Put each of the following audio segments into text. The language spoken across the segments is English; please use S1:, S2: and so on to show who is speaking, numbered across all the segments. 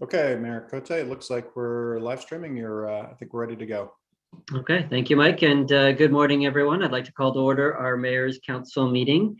S1: Okay, Mayor Cote, it looks like we're live streaming. I think we're ready to go.
S2: Okay, thank you, Mike, and good morning, everyone. I'd like to call to order our Mayor's Council meeting.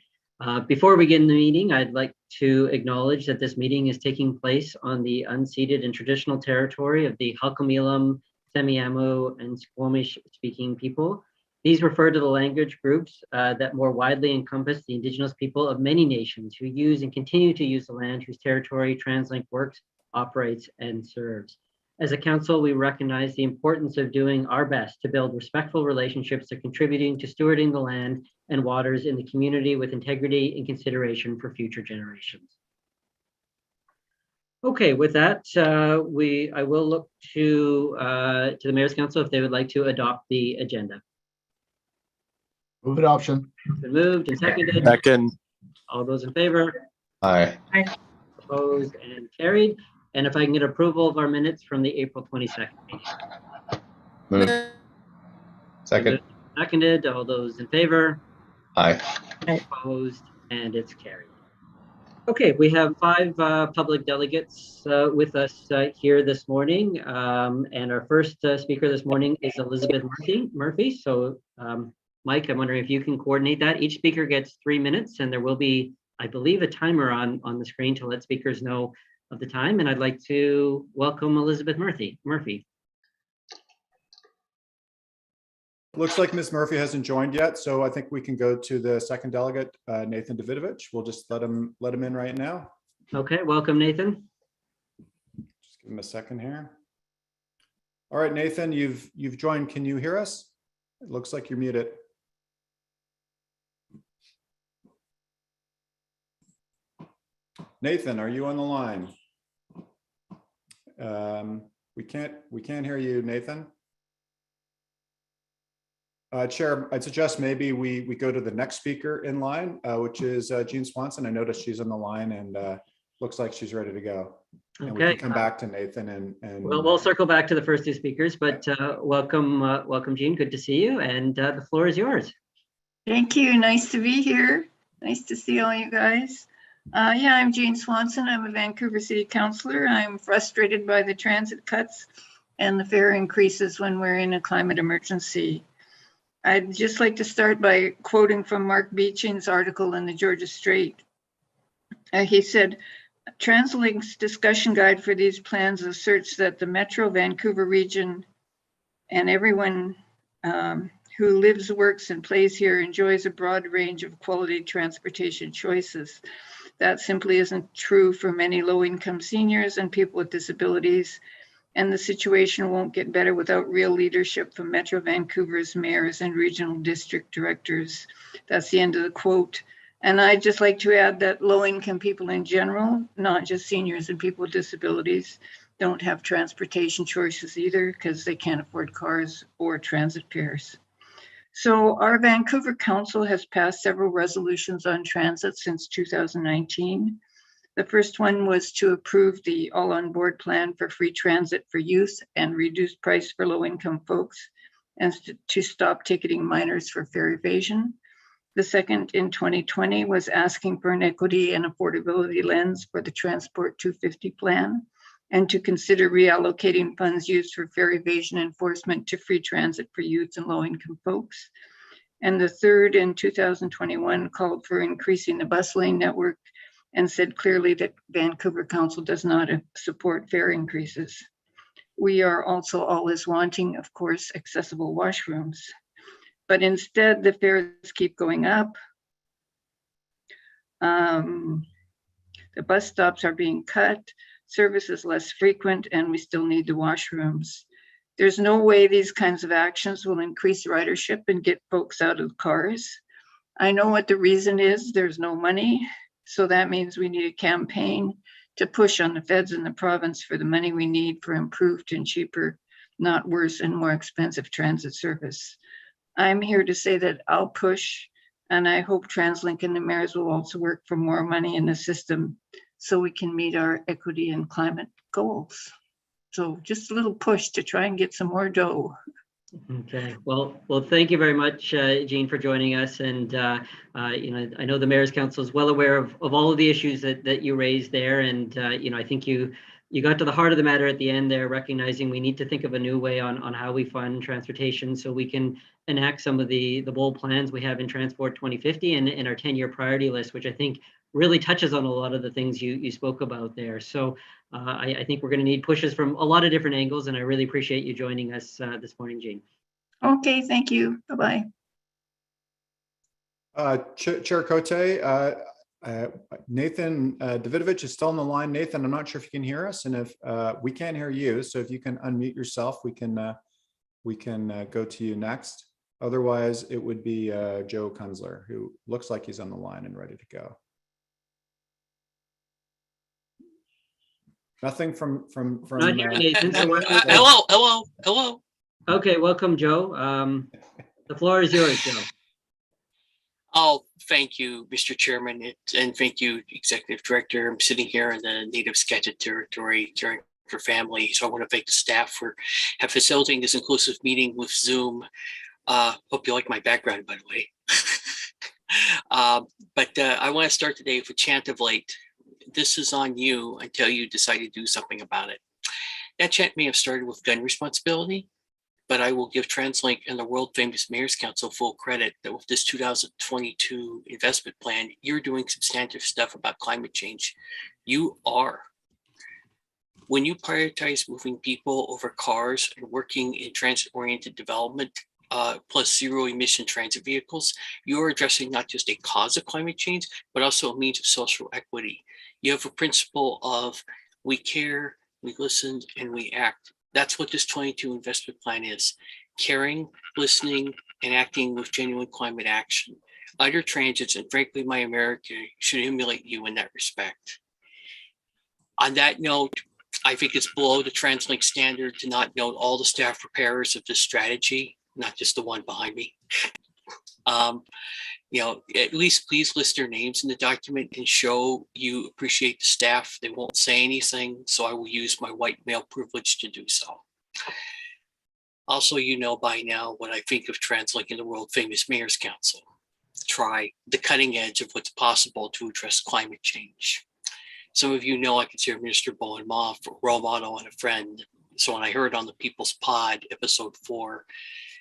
S2: Before we begin the meeting, I'd like to acknowledge that this meeting is taking place on the unceded and traditional territory of the Halkomelem, Semiahmoo, and Squamish-speaking people. These refer to the language groups that more widely encompass the Indigenous people of many nations who use and continue to use the land whose territory TransLink works, operates, and serves. As a council, we recognize the importance of doing our best to build respectful relationships that contributing to stewarding the land and waters in the community with integrity and consideration for future generations. Okay, with that, I will look to the Mayor's Council if they would like to adopt the agenda.
S3: Move adoption.
S2: It's been moved and seconded.
S4: Second.
S2: All those in favor?
S4: Aye.
S2: Opposed and carried. And if I can get approval of our minutes from the April 22nd meeting.
S4: Move. Second.
S2: Seconded. All those in favor?
S4: Aye.
S2: Opposed, and it's carried. Okay, we have 5 public delegates with us here this morning. And our first speaker this morning is Elizabeth Murphy. So Mike, I'm wondering if you can coordinate that. Each speaker gets 3 minutes, and there will be, I believe, a timer on the screen to let speakers know of the time, and I'd like to welcome Elizabeth Murphy.
S1: Looks like Ms. Murphy hasn't joined yet, so I think we can go to the second delegate, Nathan Davidovich. We'll just let him in right now.
S2: Okay, welcome, Nathan.
S1: Just give him a second here. All right, Nathan, you've joined. Can you hear us? It looks like you're muted. Nathan, are you on the line? We can't hear you, Nathan. Chair, I'd suggest maybe we go to the next speaker in line, which is Jean Swanson. I noticed she's on the line and looks like she's ready to go. And
S2: Okay.
S1: we can come back to Nathan and
S2: We'll circle back to the first 2 speakers, but welcome, Jean. Good to see you, and the floor is yours.
S5: Thank you. Nice to be here. Nice to see all you guys. Yeah, I'm Jean Swanson. I'm a Vancouver City Councillor. I'm frustrated by the transit cuts and the fare increases when we're in a climate emergency. I'd just like to start by quoting from Mark Beechin's article in the Georgia Strait. He said, TransLink's discussion guide for these plans asserts that the Metro Vancouver region and everyone who lives, works, and plays here enjoys a broad range of quality transportation choices. That simply isn't true for many low-income seniors and people with disabilities, and the situation won't get better without real leadership from Metro Vancouver's mayors and regional district directors. That's the end of the quote. And I'd just like to add that low-income people in general, not just seniors and people with disabilities, don't have transportation choices either because they can't afford cars or transit fares. So our Vancouver Council has passed several resolutions on transit since 2019. The first one was to approve the all-on-board plan for free transit for youth and reduced price for low-income folks, and to stop ticketing minors for fare evasion. The second in 2020 was asking for an equity and affordability lens for the Transport 250 plan, and to consider reallocating funds used for fare evasion enforcement to free transit for youth and low-income folks. And the third in 2021 called for increasing the bus lane network and said clearly that Vancouver Council does not support fare increases. We are also always wanting, of course, accessible washrooms. But instead, the fares keep going up. The bus stops are being cut. Service is less frequent, and we still need the washrooms. There's no way these kinds of actions will increase ridership and get folks out of cars. I know what the reason is. There's no money. So that means we need a campaign to push on the feds and the province for the money we need for improved and cheaper, not worse and more expensive transit service. I'm here to say that I'll push, and I hope TransLink and the mayors will also work for more money in the system so we can meet our equity and climate goals. So just a little push to try and get some more dough.
S2: Okay, well, thank you very much, Jean, for joining us. And I know the Mayor's Council is well aware of all of the issues that you raised there, and I think you you got to the heart of the matter at the end there, recognizing we need to think of a new way on how we fund transportation so we can enact some of the bold plans we have in Transport 2050 and in our 10-year priority list, which I think really touches on a lot of the things you spoke about there. So I think we're going to need pushes from a lot of different angles, and I really appreciate you joining us this morning, Jean.
S5: Okay, thank you. Bye-bye.
S1: Chair Cote, Nathan Davidovich is still on the line. Nathan, I'm not sure if you can hear us, and if we can't hear you, so if you can unmute yourself, we can go to you next. Otherwise, it would be Joe Kunzler, who looks like he's on the line and ready to go. Nothing from.
S2: Not hearing Nathan. So
S6: Hello.
S2: okay, welcome, Joe. The floor is yours, Joe.
S6: Oh, thank you, Mr. Chairman, and thank you, Executive Director. I'm sitting here in the Native Skagit territory caring for family, so I want to thank the staff for facilitating this inclusive meeting with Zoom. Hope you like my background, by the way. But I want to start today with a chant of light. This is on you until you decide to do something about it. That chant may have started with gun responsibility, but I will give TransLink and the world famous Mayor's Council full credit that with this 2022 investment plan, you're doing substantive stuff about climate change. You are. When you prioritize moving people over cars and working in transit-oriented development, plus zero emission transit vehicles, you're addressing not just a cause of climate change, but also a means of social equity. You have a principle of we care, we listen, and we act. That's what this 22 investment plan is: caring, listening, and acting with genuine climate action. Other transits, and frankly, my America, should emulate you in that respect. On that note, I think it's below the TransLink standard to not note all the staff preparers of this strategy, not just the one behind me. At least please list their names in the document and show you appreciate the staff. They won't say anything, so I will use my white male privilege to do so. Also, you know by now what I think of TransLink and the world famous Mayor's Council. Try the cutting edge of what's possible to address climate change. Some of you know I consider Minister Bowen Ma a role model and a friend. So when I heard on the People's Pod, episode 4,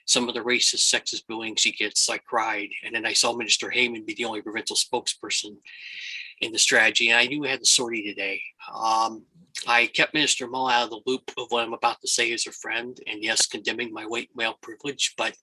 S6: some of the racist, sexist bullying she gets, I cried. And then I saw Minister Heyman be the only provincial spokesperson in the strategy, and I knew I had the sortie today. I kept Minister Ma out of the loop of what I'm about to say as a friend, and yes, condemning my white male privilege, but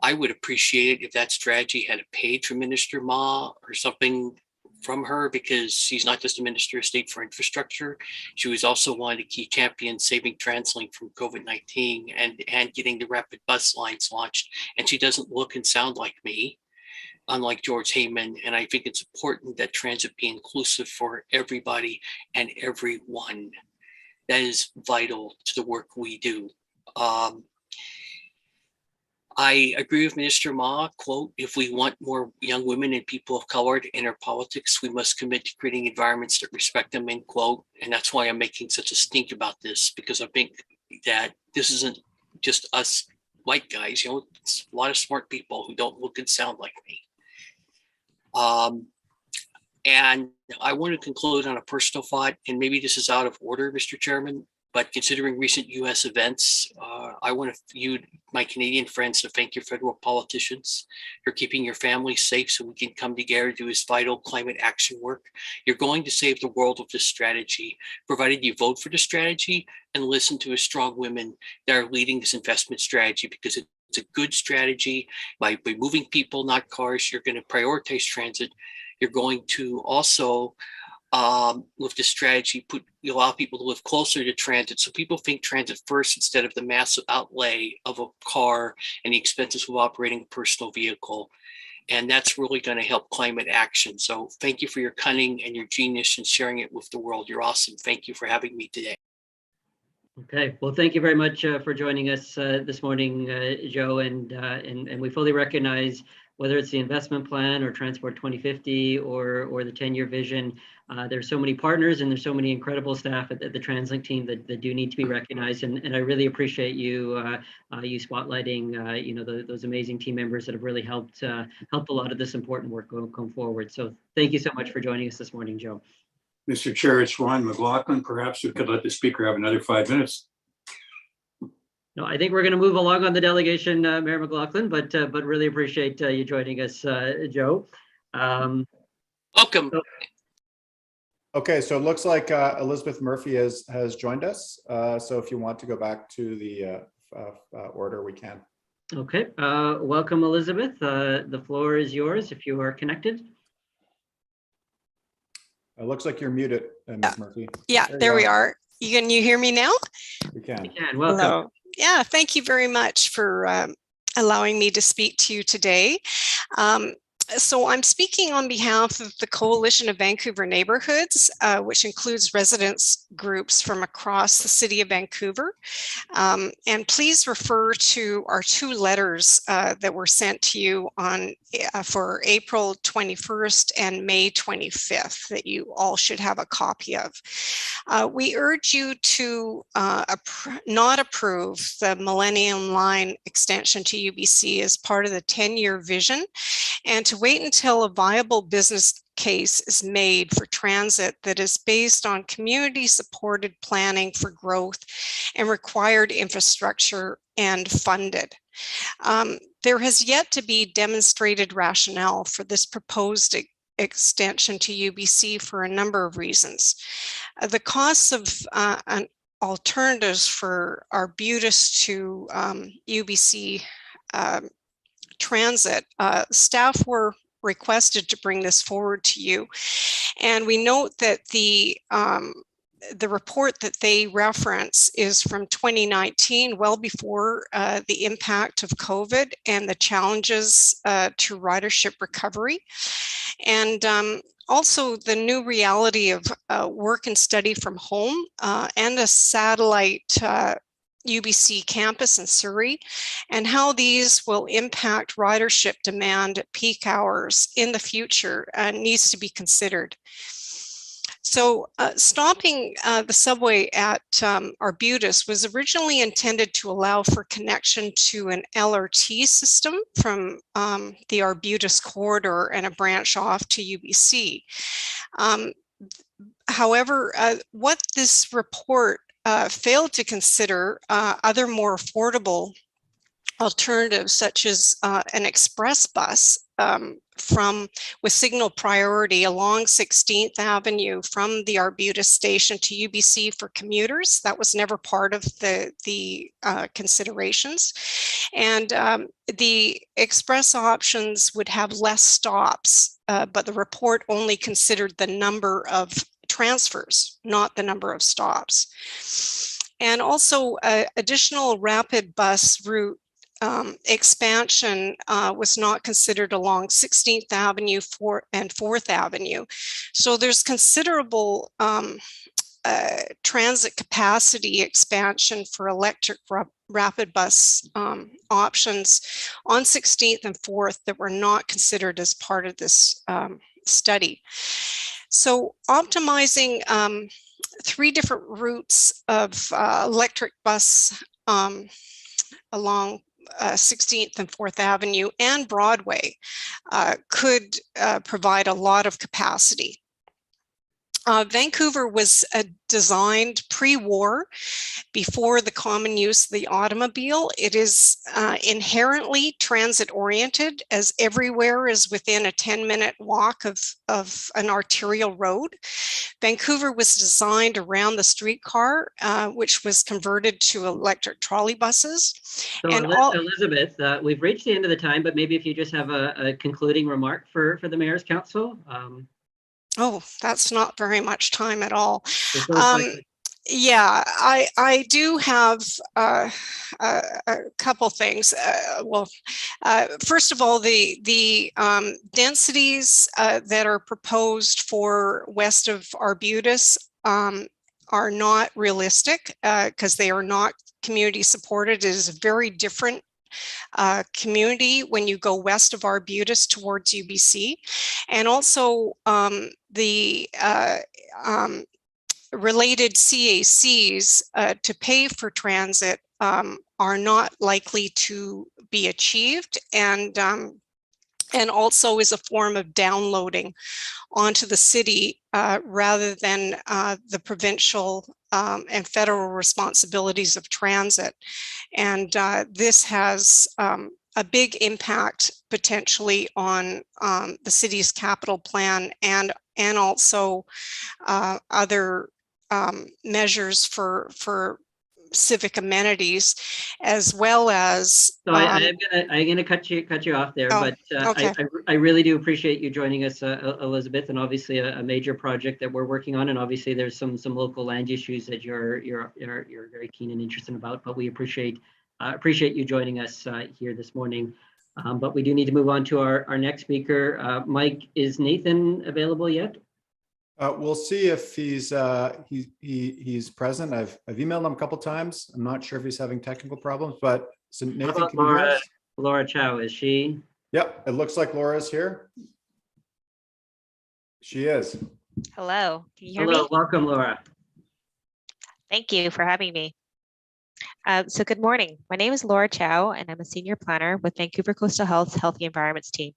S6: I would appreciate it if that strategy had a page from Minister Ma or something from her, because she's not just a Minister of State for Infrastructure. She was also one of the key champions saving TransLink from COVID-19 and getting the rapid bus lines launched. And she doesn't look and sound like me, unlike George Heyman. And I think it's important that transit be inclusive for everybody and everyone. That is vital to the work we do. I agree with Minister Ma, quote, if we want more young women and people of color to enter politics, we must commit to creating environments that respect them, end quote. And that's why I'm making such a stink about this, because I think that this isn't just us white guys, it's a lot of smart people who don't look and sound like me. And I want to conclude on a personal thought, and maybe this is out of order, Mr. Chairman, but considering recent US events, I want you, my Canadian friends, to thank your federal politicians for keeping your families safe so we can come together to do this vital climate action work. You're going to save the world with this strategy, provided you vote for the strategy and listen to strong women that are leading this investment strategy, because it's a good strategy. By moving people, not cars, you're going to prioritize transit. You're going to also, with this strategy, allow people to live closer to transit. So people think transit first instead of the massive outlay of a car and the expenses of operating a personal vehicle. And that's really going to help climate action. So thank you for your cunning and your genius and sharing it with the world. You're awesome. Thank you for having me today.
S2: Okay, well, thank you very much for joining us this morning, Joe, and we fully recognize whether it's the investment plan or Transport 2050 or the 10-year vision. There's so many partners and there's so many incredible staff at the TransLink team that do need to be recognized, and I really appreciate you spotlighting those amazing team members that have really helped a lot of this important work going forward. So thank you so much for joining us this morning, Joe.
S7: Mr. Chair, it's Ron McLaughlin. Perhaps we could let the speaker have another 5 minutes.
S2: No, I think we're going to move along on the delegation, Mayor McLaughlin, but really appreciate you joining us, Joe.
S6: Welcome.
S1: Okay, so it looks like Elizabeth Murphy has joined us. So if you want to go back to the order, we can.
S2: Okay, welcome, Elizabeth. The floor is yours if you are connected.
S1: It looks like you're muted, Ms. Murphy.
S8: Yeah, there we are. Can you hear me now?
S1: We can.
S2: Welcome.
S8: Hello. Yeah, thank you very much for allowing me to speak to you today. So I'm speaking on behalf of the Coalition of Vancouver Neighborhoods, which includes residents groups from across the city of Vancouver. And please refer to our 2 letters that were sent to you on for April 21st and May 25th that you all should have a copy of. We urge you to not approve the Millennium Line extension to UBC as part of the 10-year vision, and to wait until a viable business case is made for transit that is based on community-supported planning for growth and required infrastructure and funded. There has yet to be demonstrated rationale for this proposed extension to UBC for a number of reasons. The costs of alternatives for Arbutus to UBC transit, staff were requested to bring this forward to you. And we note that the report that they reference is from 2019, well before the impact of COVID and the challenges to ridership recovery. And also the new reality of work and study from home and a satellite UBC campus in Surrey, and how these will impact ridership demand at peak hours in the future needs to be considered. So stopping the subway at Arbutus was originally intended to allow for connection to an LRT system from the Arbutus corridor and a branch off to UBC. However, what this report failed to consider other more affordable alternatives, such as an express bus with signal priority along 16th Avenue from the Arbutus station to UBC for commuters. That was never part of the considerations. And the express options would have less stops, but the report only considered the number of transfers, not the number of stops. And also additional rapid bus route expansion was not considered along 16th Avenue and 4th Avenue. So there's considerable transit capacity expansion for electric rapid bus options on 16th and 4th that were not considered as part of this study. So optimizing 3 different routes of electric bus along 16th and 4th Avenue and Broadway could provide a lot of capacity. Vancouver was designed pre-war, before the common use of the automobile. It is inherently transit-oriented, as everywhere is within a 10-minute walk of an arterial road. Vancouver was designed around the streetcar, which was converted to electric trolley buses.
S2: So
S8: and
S2: Elizabeth, we've reached the end of the time, but maybe if you just have a concluding remark for the Mayor's Council.
S8: Oh, that's not very much time at all.
S2: Yeah,
S8: I do have a couple things. First of all, the densities that are proposed for west of Arbutus are not realistic because they are not community supported. It is a very different community when you go west of Arbutus towards UBC. And also the related CACs to pay for transit are not likely to be achieved. And and also is a form of downloading onto the city rather than the provincial and federal responsibilities of transit. And this has a big impact potentially on the city's capital plan and also other measures for civic amenities, as well as.
S2: So I'm gonna cut you off there, but
S8: okay.
S2: I really do appreciate you joining us, Elizabeth, and obviously a major project that we're working on, and obviously there's some local land issues that you're very keen and interested about. But we appreciate you joining us here this morning. But we do need to move on to our next speaker. Mike, is Nathan available yet?
S1: We'll see if he's present. I've emailed him a couple times. I'm not sure if he's having technical problems, but so Nathan, can you hear us?
S2: Laura Chow, is she?
S1: Yep, it looks like Laura's here. She is.
S9: Hello, can you hear
S2: Hello,
S9: me?
S2: welcome, Laura.
S9: Thank you for having me. So good morning. My name is Laura Chow, and I'm a senior planner with Vancouver Coastal Health's Healthy Environments team.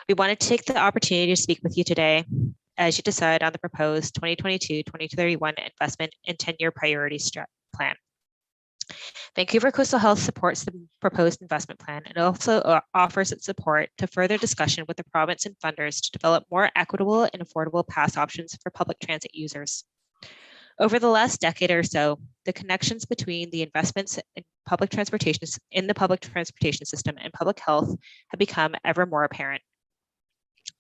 S9: We wanted to take the opportunity to speak with you today as you decide on the proposed 2022-2031 investment and 10-year priority plan. Vancouver Coastal Health supports the proposed investment plan and also offers its support to further discussion with the province and funders to develop more equitable and affordable pass options for public transit users. Over the last decade or so, the connections between the investments in the public transportation system and public health have become ever more apparent.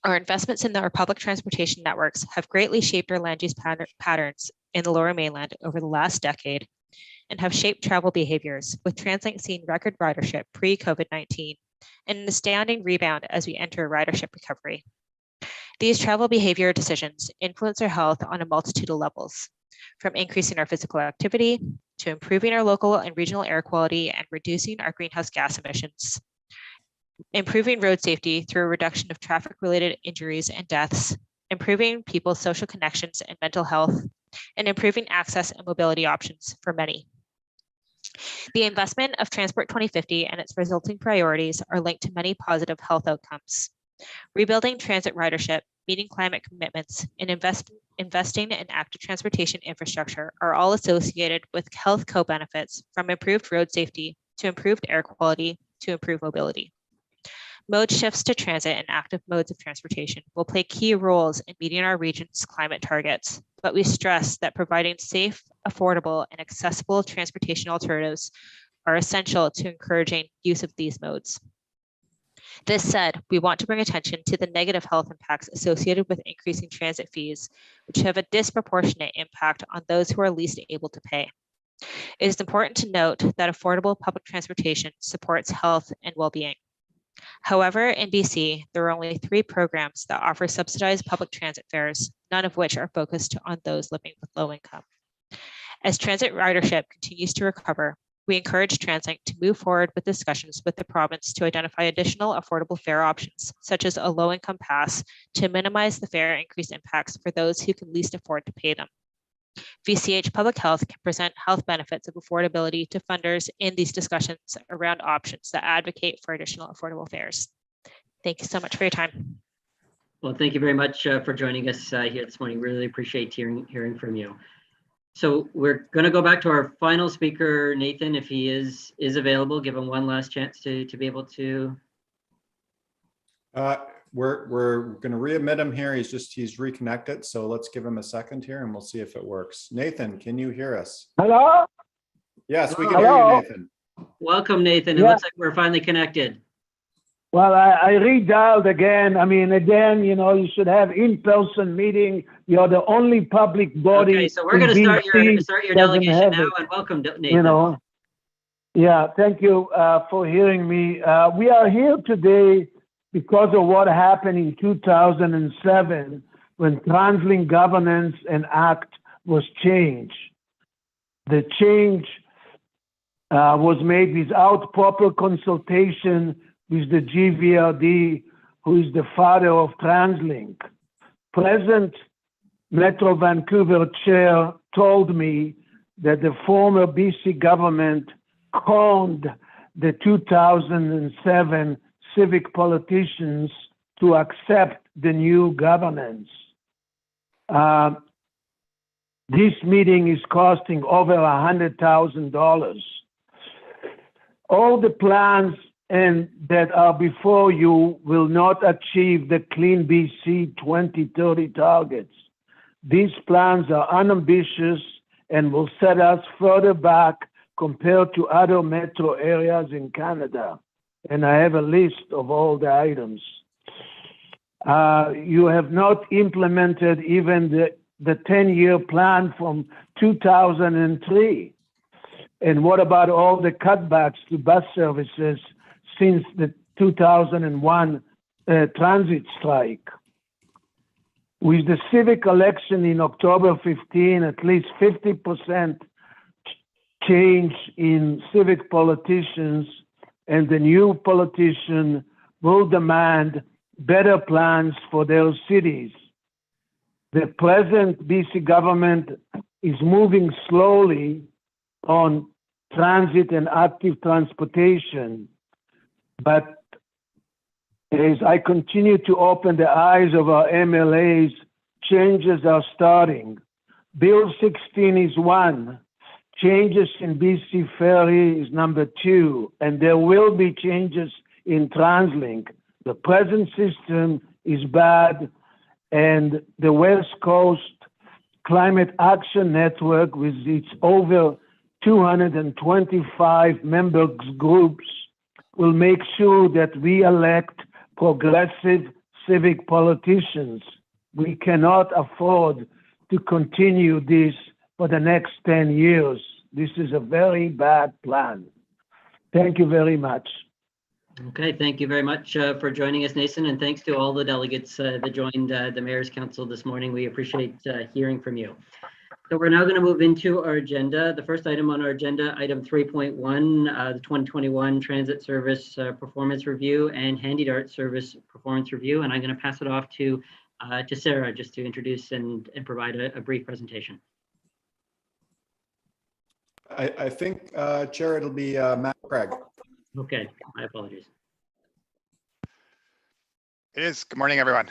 S9: Our investments in our public transportation networks have greatly shaped our land use patterns in the Lower Mainland over the last decade and have shaped travel behaviors, with TransLink seeing record ridership pre-COVID-19 and an astounding rebound as we enter ridership recovery. These travel behavior decisions influence our health on a multitude of levels, from increasing our physical activity to improving our local and regional air quality and reducing our greenhouse gas emissions, improving road safety through a reduction of traffic-related injuries and deaths, improving people's social connections and mental health, and improving access and mobility options for many. The investment of Transport 2050 and its resulting priorities are linked to many positive health outcomes. Rebuilding transit ridership, meeting climate commitments, and investing in active transportation infrastructure are all associated with health co-benefits, from improved road safety to improved air quality to improved mobility. Mode shifts to transit and active modes of transportation will play key roles in meeting our region's climate targets, but we stress that providing safe, affordable, and accessible transportation alternatives are essential to encouraging use of these modes. This said, we want to bring attention to the negative health impacts associated with increasing transit fees, which have a disproportionate impact on those who are least able to pay. It is important to note that affordable public transportation supports health and well-being. However, in BC, there are only 3 programs that offer subsidized public transit fares, none of which are focused on those living with low income. As transit ridership continues to recover, we encourage TransLink to move forward with discussions with the province to identify additional affordable fare options, such as a low-income pass, to minimize the fare increase impacts for those who can least afford to pay them. VCH Public Health can present health benefits of affordability to funders in these discussions around options that advocate for additional affordable fares. Thank you so much for your time.
S2: Well, thank you very much for joining us here this morning. Really appreciate hearing from you. So we're going to go back to our final speaker, Nathan, if he is available. Give him one last chance to be able to.
S1: We're going to readmit him here. He's reconnected. So let's give him a second here and we'll see if it works. Nathan, can you hear us?
S10: Hello?
S1: Yes, we can
S10: Hello?
S1: hear you, Nathan.
S2: Welcome, Nathan. It
S10: Yeah.
S2: looks like we're finally connected.
S10: Well, I redialed again. I mean, again, you should have in-person meeting. You're the only public body.
S2: Okay, so we're going to start your
S10: doesn't
S2: delegation
S10: have
S2: now,
S10: it,
S2: and welcome, Nathan.
S10: Yeah, thank you for hearing me. We are here today because of what happened in 2007 when TransLink governance and act was changed. The change was made without proper consultation with the GVRD, who is the father of TransLink. Present Metro Vancouver chair told me that the former BC government conned the 2007 civic politicians to accept the new governance. This meeting is costing over $100,000. All the plans that are before you will not achieve the Clean BC 2030 targets. These plans are unambitious and will set us further back compared to other metro areas in Canada. And I have a list of all the items. You have not implemented even the 10-year plan from 2003. And what about all the cutbacks to bus services since the 2001 transit strike? With the civic election in October 15, at least 50% change in civic politicians, and the new politician will demand better plans for their cities. The present BC government is moving slowly on transit and active transportation, but as I continue to open the eyes of our MLAs, changes are starting. Bill 16 is one. Changes in BC Ferry is number two, and there will be changes in TransLink. The present system is bad, and the West Coast Climate Action Network, with its over 225 member groups, will make sure that we elect progressive civic politicians. We cannot afford to continue this for the next 10 years. This is a very bad plan. Thank you very much.
S2: Okay, thank you very much for joining us, Nathan, and thanks to all the delegates that joined the Mayor's Council this morning. We appreciate hearing from you. So we're now going to move into our agenda. The first item on our agenda, item 3.1, the 2021 Transit Service Performance Review and Handy Dart Service Performance Review. And I'm going to pass it off to Sarah just to introduce and provide a brief presentation.
S1: I think, Chair, it'll be Matt Craig.
S2: Okay, my apologies.
S11: It is. Good morning, everyone.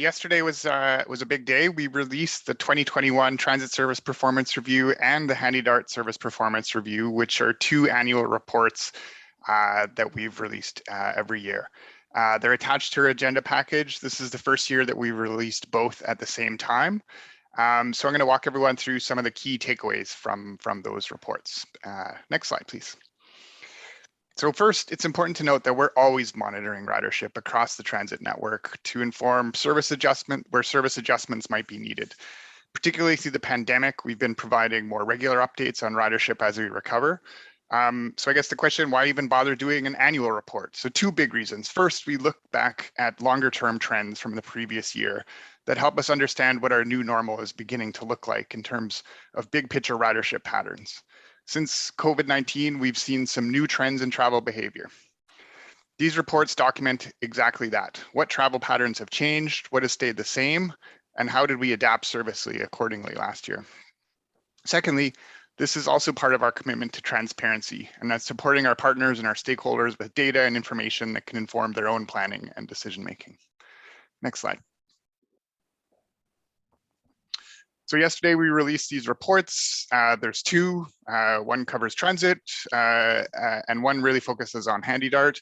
S11: Yesterday was a big day. We released the 2021 Transit Service Performance Review and the Handy Dart Service Performance Review, which are two annual reports that we've released every year. They're attached to our agenda package. This is the first year that we released both at the same time. So I'm going to walk everyone through some of the key takeaways from those reports. Next slide, please. So first, it's important to note that we're always monitoring ridership across the transit network to inform service adjustment where service adjustments might be needed. Particularly through the pandemic, we've been providing more regular updates on ridership as we recover. So I guess the question, why even bother doing an annual report? So two big reasons. First, we look back at longer term trends from the previous year that help us understand what our new normal is beginning to look like in terms of big picture ridership patterns. Since COVID-19, we've seen some new trends in travel behavior. These reports document exactly that. What travel patterns have changed, what has stayed the same, and how did we adapt servicely accordingly last year? Secondly, this is also part of our commitment to transparency, and that's supporting our partners and our stakeholders with data and information that can inform their own planning and decision-making. Next slide. So yesterday we released these reports. There's two. One covers transit and one really focuses on Handy Dart.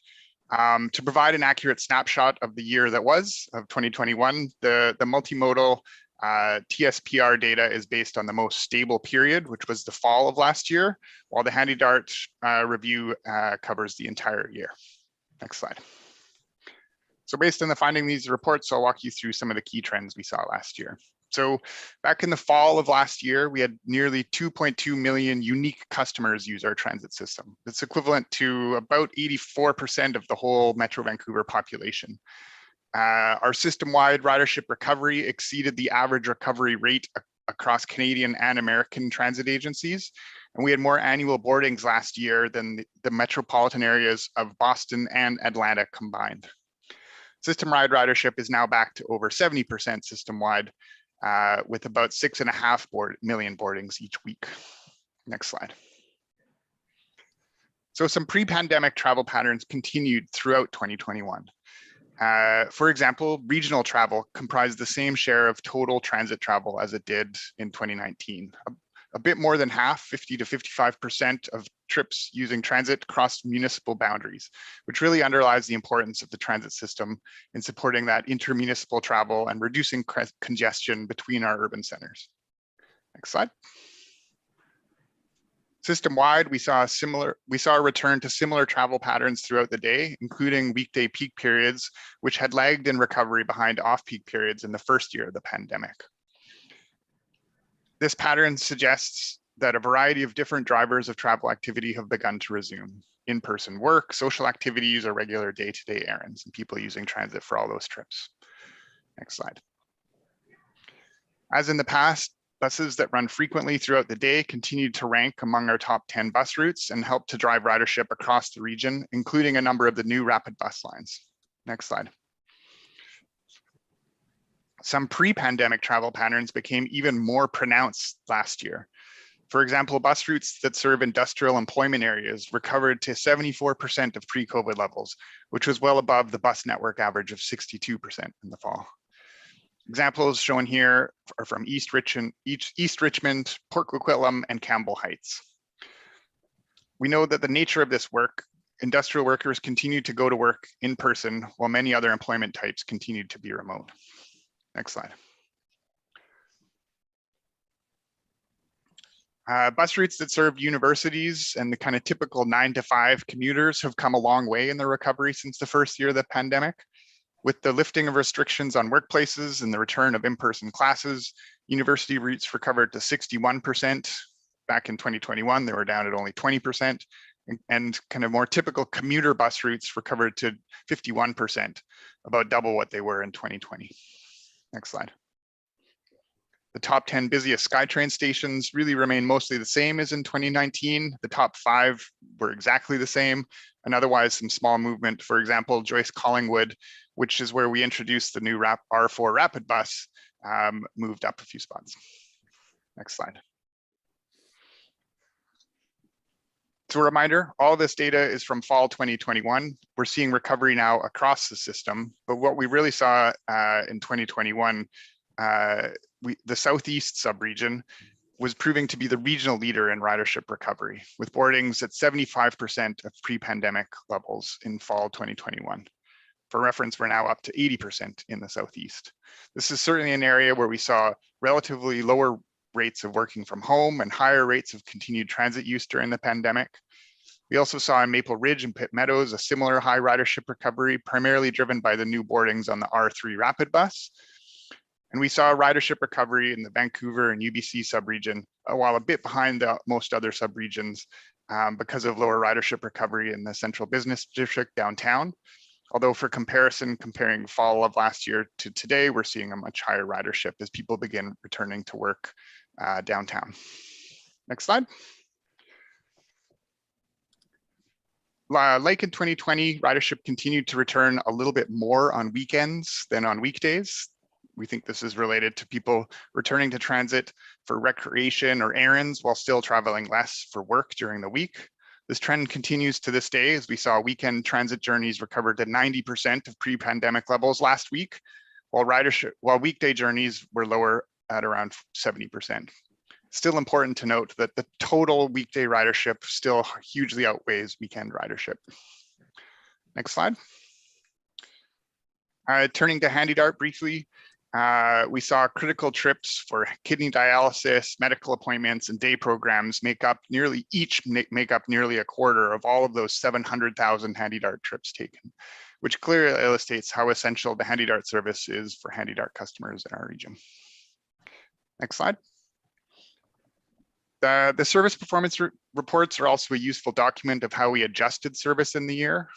S11: To provide an accurate snapshot of the year that was, of 2021, the multimodal TSPR data is based on the most stable period, which was the fall of last year, while the Handy Dart review covers the entire year. Next slide. So based on the finding of these reports, I'll walk you through some of the key trends we saw last year. So back in the fall of last year, we had nearly 2.2 million unique customers use our transit system. That's equivalent to about 84% of the whole Metro Vancouver population. Our system-wide ridership recovery exceeded the average recovery rate across Canadian and American transit agencies. And we had more annual boardings last year than the metropolitan areas of Boston and Atlanta combined. System-wide ridership is now back to over 70% system-wide, with about 6.5 million boardings each week. Next slide. So some pre-pandemic travel patterns continued throughout 2021. For example, regional travel comprised the same share of total transit travel as it did in 2019. A bit more than half, 50 to 55% of trips using transit crossed municipal boundaries, which really underlies the importance of the transit system in supporting that intermunicipal travel and reducing congestion between our urban centers. Next slide. System-wide, we saw a return to similar travel patterns throughout the day, including weekday peak periods, which had lagged in recovery behind off-peak periods in the first year of the pandemic. This pattern suggests that a variety of different drivers of travel activity have begun to resume: in-person work, social activities, or regular day-to-day errands, and people using transit for all those trips. Next slide. As in the past, buses that run frequently throughout the day continued to rank among our top 10 bus routes and helped to drive ridership across the region, including a number of the new rapid bus lines. Next slide. Some pre-pandemic travel patterns became even more pronounced last year. For example, bus routes that serve industrial employment areas recovered to 74% of pre-COVID levels, which was well above the bus network average of 62% in the fall. Examples shown here are from East Richmond, Port Coquitlam, and Campbell Heights. We know that the nature of this work, industrial workers continued to go to work in person, while many other employment types continued to be remote. Next slide. Bus routes that serve universities and the kind of typical 9 to 5 commuters have come a long way in their recovery since the first year of the pandemic. With the lifting of restrictions on workplaces and the return of in-person classes, university routes recovered to 61%. Back in 2021, they were down at only 20%. And kind of more typical commuter bus routes recovered to 51%, about double what they were in 2020. Next slide. The top 10 busiest SkyTrain stations really remain mostly the same as in 2019. The top 5 were exactly the same, and otherwise some small movement. For example, Joyce Collingwood, which is where we introduced the new R4 rapid bus, moved up a few spots. Next slide. So a reminder, all this data is from fall 2021. We're seeing recovery now across the system, but what we really saw in 2021, the Southeast subregion was proving to be the regional leader in ridership recovery, with boardings at 75% of pre-pandemic levels in fall 2021. For reference, we're now up to 80% in the Southeast. This is certainly an area where we saw relatively lower rates of working from home and higher rates of continued transit use during the pandemic. We also saw in Maple Ridge and Pitt Meadows a similar high ridership recovery, primarily driven by the new boardings on the R3 rapid bus. And we saw a ridership recovery in the Vancouver and UBC subregion, while a bit behind most other subregions because of lower ridership recovery in the central business district downtown. Although for comparison, comparing fall of last year to today, we're seeing a much higher ridership as people begin returning to work downtown. Next slide. Like in 2020, ridership continued to return a little bit more on weekends than on weekdays. We think this is related to people returning to transit for recreation or errands while still traveling less for work during the week. This trend continues to this day, as we saw weekend transit journeys recover to 90% of pre-pandemic levels last week, while weekday journeys were lower at around 70%. Still important to note that the total weekday ridership still hugely outweighs weekend ridership. Next slide. Turning to HandyDART briefly, we saw critical trips for kidney dialysis, medical appointments, and day programs make up nearly a quarter of all of those 700,000 HandyDART trips taken, which clearly illustrates how essential the HandyDART service is for HandyDART customers in our region. Next slide. The service performance reports are also a useful document of how we adjusted service in the year.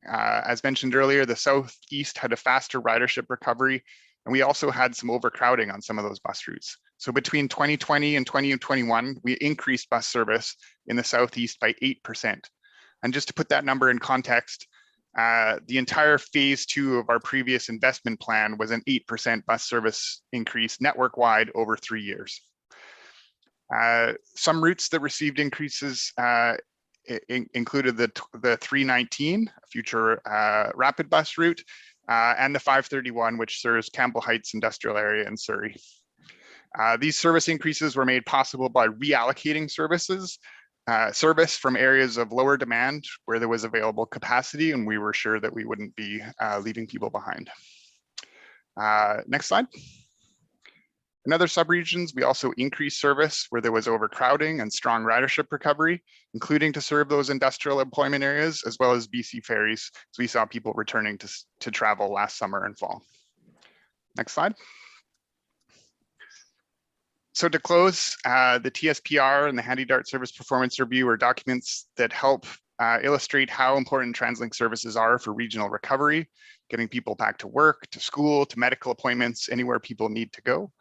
S11: As mentioned earlier, the Southeast had a faster ridership recovery, and we also had some overcrowding on some of those bus routes. So between 2020 and 2021, we increased bus service in the Southeast by 8%. And just to put that number in context, the entire phase 2 of our previous investment plan was an 8% bus service increase network-wide over 3 years. Some routes that received increases included the 319, future rapid bus route, and the 531, which serves Campbell Heights Industrial Area in Surrey. These service increases were made possible by reallocating service from areas of lower demand where there was available capacity, and we were sure that we wouldn't be leaving people behind. Next slide. In other subregions, we also increased service where there was overcrowding and strong ridership recovery, including to serve those industrial employment areas, as well as BC ferries. So we saw people returning to travel last summer and fall. Next slide. So to close, the TSPR and the Handy Dart Service Performance Review are documents that help illustrate how important TransLink services are for regional recovery, getting people back to work, to school, to medical appointments, anywhere people need to go.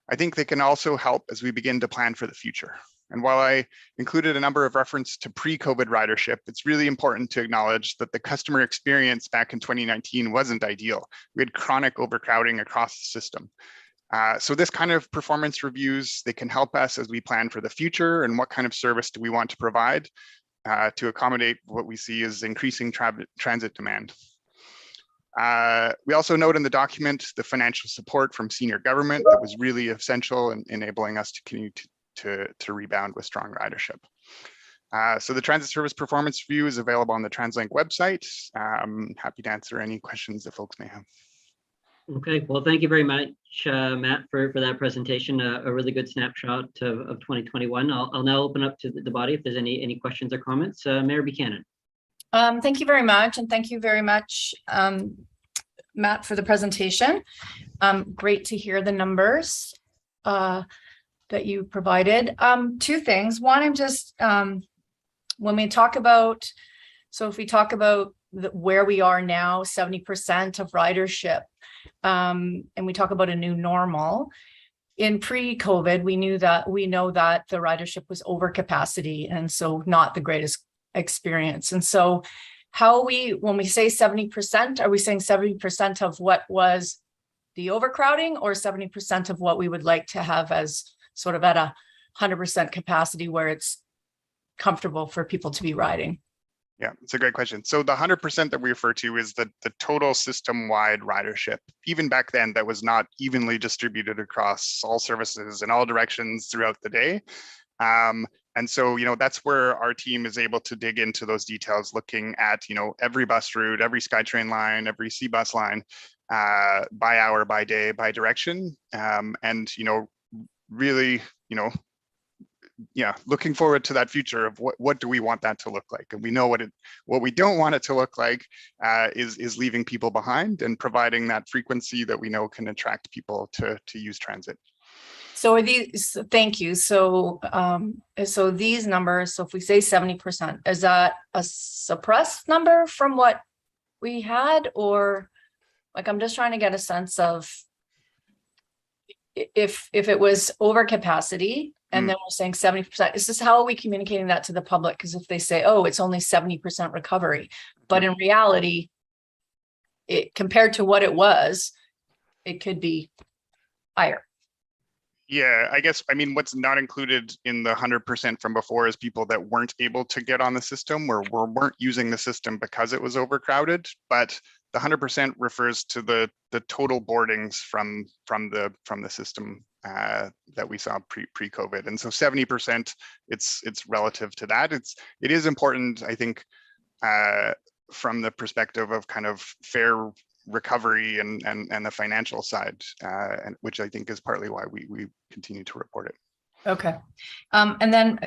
S11: I think they can also help as we begin to plan for the future. And while I included a number of references to pre-COVID ridership, it's really important to acknowledge that the customer experience back in 2019 wasn't ideal. We had chronic overcrowding across the system. So this kind of performance reviews, they can help us as we plan for the future and what kind of service do we want to provide to accommodate what we see as increasing transit demand. We also note in the document the financial support from senior government that was really essential in enabling us to continue to rebound with strong ridership. So the Transit Service Performance Review is available on the TransLink website. Happy to answer any questions that folks may have.
S2: Okay, well, thank you very much, Matt, for that presentation. A really good snapshot of 2021. I'll now open up to the body if there's any questions or comments. Mayor Buchanan.
S12: Thank you very much. And thank you very much, Matt, for the presentation. Great to hear the numbers that you provided. Two things. One, I'm just, when we talk about, so if we talk about where we are now, 70% of ridership, and we talk about a new normal. In pre-COVID, we know that the ridership was over capacity, and so not the greatest experience. And so when we say 70%, are we saying 70% of what was the overcrowding, or 70% of what we would like to have as sort of at 100% capacity where it's comfortable for people to be riding?
S11: Yeah, it's a great question. So the 100% that we refer to is the total system-wide ridership. Even back then, that was not evenly distributed across all services in all directions throughout the day. And so, that's where our team is able to dig into those details, looking at, every bus route, every SkyTrain line, every C-bus line, by hour, by day, by direction. And, really, looking forward to that future of what do we want that to look like? And we know what we don't want it to look like is leaving people behind and providing that frequency that we know can attract people to use transit.
S12: So are these, thank you. So, so these numbers, so if we say 70%, is that a suppressed number from what we had? Or like, I'm just trying to get a sense of if it was over capacity and then we're saying 70%, is this, how are we communicating that to the public? Because if they say, oh, it's only 70% recovery, but in reality, compared to what it was, it could be higher.
S11: Yeah, what's not included in the 100% from before is people that weren't able to get on the system or weren't using the system because it was overcrowded. But the 100% refers to the total boardings from the system that we saw pre-COVID. And so 70%, it's relative to that. It is important, I think, from the perspective of kind of fair recovery and the financial side, and which I think is partly why we continue to report it.
S12: Okay. And then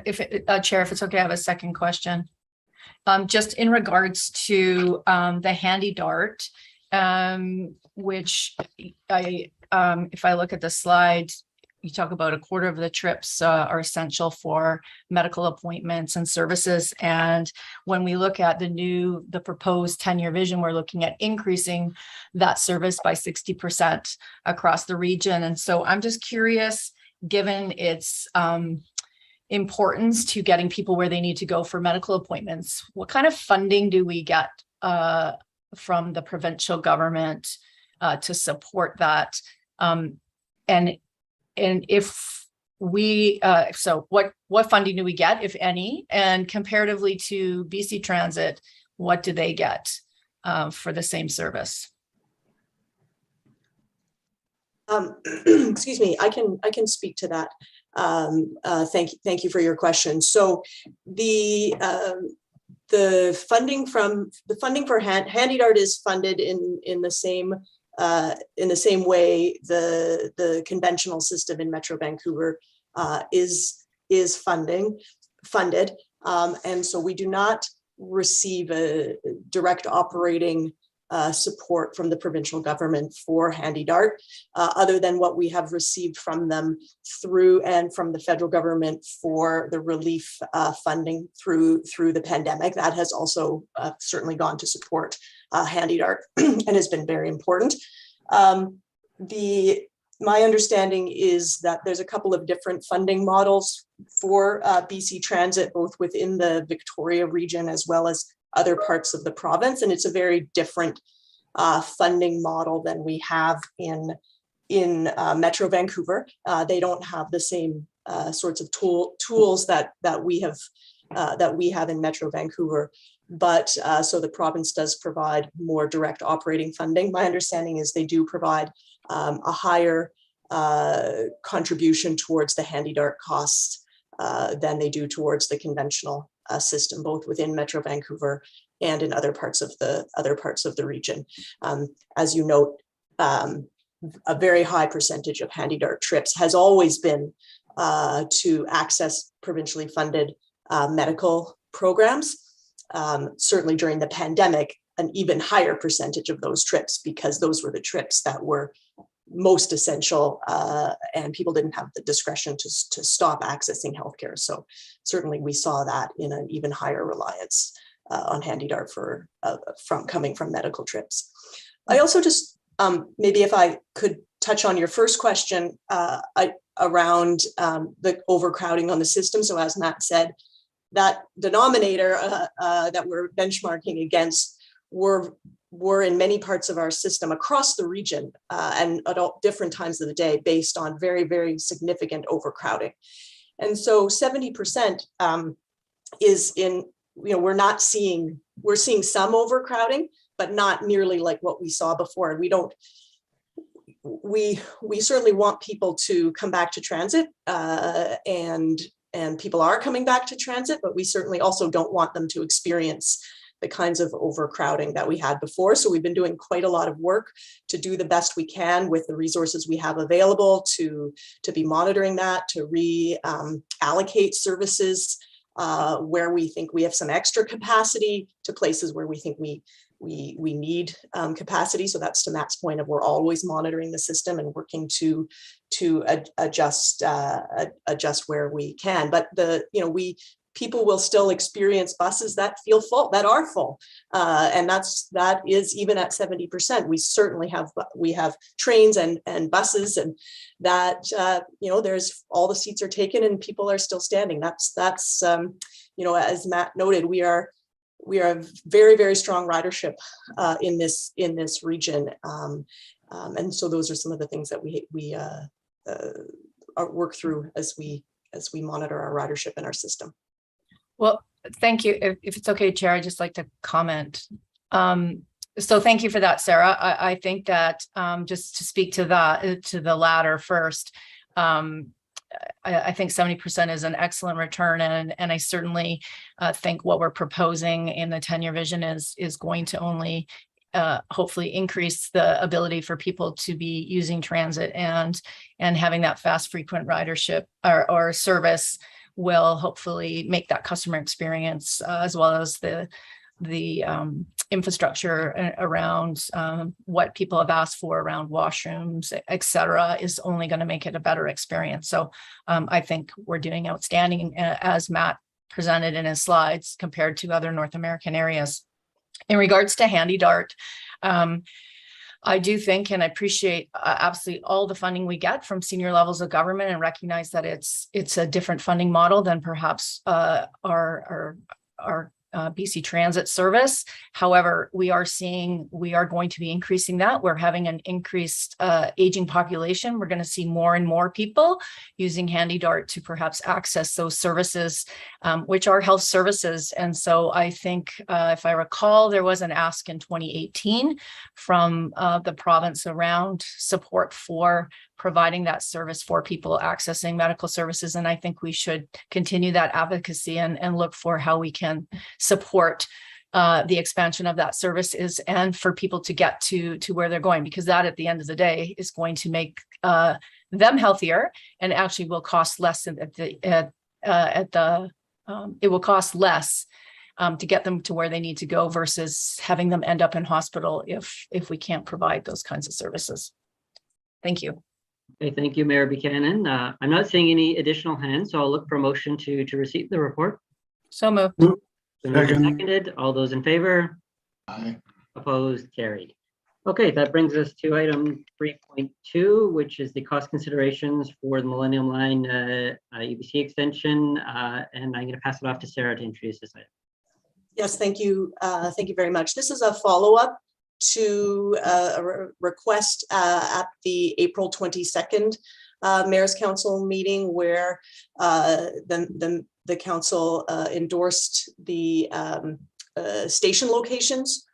S12: Chair, if it's okay, I have a second question. Just in regards to the Handy Dart, which if I look at the slide, you talk about a quarter of the trips are essential for medical appointments and services. And when we look at the proposed 10-year vision, we're looking at increasing that service by 60% across the region. And so I'm just curious, given its importance to getting people where they need to go for medical appointments, what kind of funding do we get from the provincial government to support that? And if so what funding do we get, if any? And comparatively to BC Transit, what do they get for the same service?
S13: Excuse me, I can speak to that. Thank you for your question. So the funding for Handy Dart is funded in the same way the conventional system in Metro Vancouver is funded, and so we do not receive a direct operating support from the provincial government for Handy Dart, other than what we have received from them through and from the federal government for the relief funding through the pandemic. That has also certainly gone to support Handy Dart and has been very important. My understanding is that there's a couple of different funding models for BC Transit, both within the Victoria region as well as other parts of the province, and it's a very different funding model than we have in Metro Vancouver. They don't have the same sorts of tools that we have in Metro Vancouver, but so the province does provide more direct operating funding. My understanding is they do provide a higher contribution towards the Handy Dart costs than they do towards the conventional system, both within Metro Vancouver and in other parts of the region. As you note, a very high percentage of Handy Dart trips has always been to access provincially funded medical programs. Certainly during the pandemic, an even higher percentage of those trips, because those were the trips that were most essential, and people didn't have the discretion to stop accessing healthcare. So certainly we saw that in an even higher reliance on Handy Dart coming from medical trips. I also just maybe if I could touch on your first question around the overcrowding on the system. So as Matt said, that denominator that we're benchmarking against were in many parts of our system across the region and at all different times of the day based on very, very significant overcrowding. And so 70% is in, we're seeing some overcrowding, but not nearly like what we saw before. And we certainly want people to come back to transit and people are coming back to transit, but we certainly also don't want them to experience the kinds of overcrowding that we had before. So we've been doing quite a lot of work to do the best we can with the resources we have available to be monitoring that, to reallocate services where we think we have some extra capacity to places where we think we need capacity. So that's to Matt's point of we're always monitoring the system and working to adjust where we can. But people will still experience buses that feel full, that are full, and that is even at 70%. We certainly have trains and buses, and that there's all the seats are taken and people are still standing. That's as Matt noted, we are very, very strong ridership in this region, and so those are some of the things that we work through as we monitor our ridership in our system.
S12: Well, thank you. If it's okay, Chair, I'd just like to comment. So thank you for that, Sarah. I think that just to speak to the latter first, I think 70% is an excellent return, and I certainly think what we're proposing in the 10-year vision is going to only hopefully increase the ability for people to be using transit, and having that fast, frequent ridership or service will hopefully make that customer experience as well as the infrastructure around what people have asked for around washrooms, et cetera, is only going to make it a better experience. So I think we're doing outstanding, as Matt presented in his slides, compared to other North American areas. In regards to Handy Dart, I do think and appreciate absolutely all the funding we get from senior levels of government, and recognize that it's a different funding model than perhaps our BC Transit service. However, we are going to be increasing that. We're having an increased aging population. We're going to see more and more people using HandyDART to perhaps access those services, which are health services. And so I think, if I recall, there was an ask in 2018 from the province around support for providing that service for people accessing medical services. And I think we should continue that advocacy and look for how we can support the expansion of that service and for people to get to where they're going, because that at the end of the day is going to make them healthier and actually will cost less it will cost less to get them to where they need to go versus having them end up in hospital if we can't provide those kinds of services. Thank you.
S2: Okay, thank you, Mayor Buchanan. I'm not seeing any additional hands, so I'll look for a motion to receive the report.
S12: So moved.
S2: Been moved and seconded. All those in favor?
S3: Aye.
S2: Opposed? Carried. Okay, that brings us to item 3.2, which is the cost considerations for the Millennium Line UBC extension. And I'm going to pass it off to Sarah to introduce this item.
S13: Yes, thank you. Thank you very much. This is a follow-up to a request at the April 22nd Mayor's Council meeting, where the council endorsed the station locations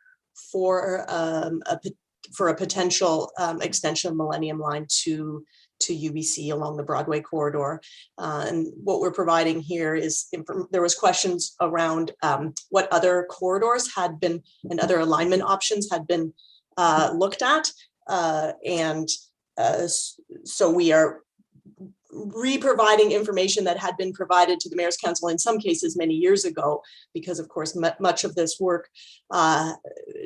S13: for a potential extension of Millennium Line to UBC along the Broadway corridor. And what we're providing here is, there was questions around what other corridors had been and other alignment options had been looked at. So we are re-providing information that had been provided to the Mayor's Council in some cases many years ago, because of course much of this work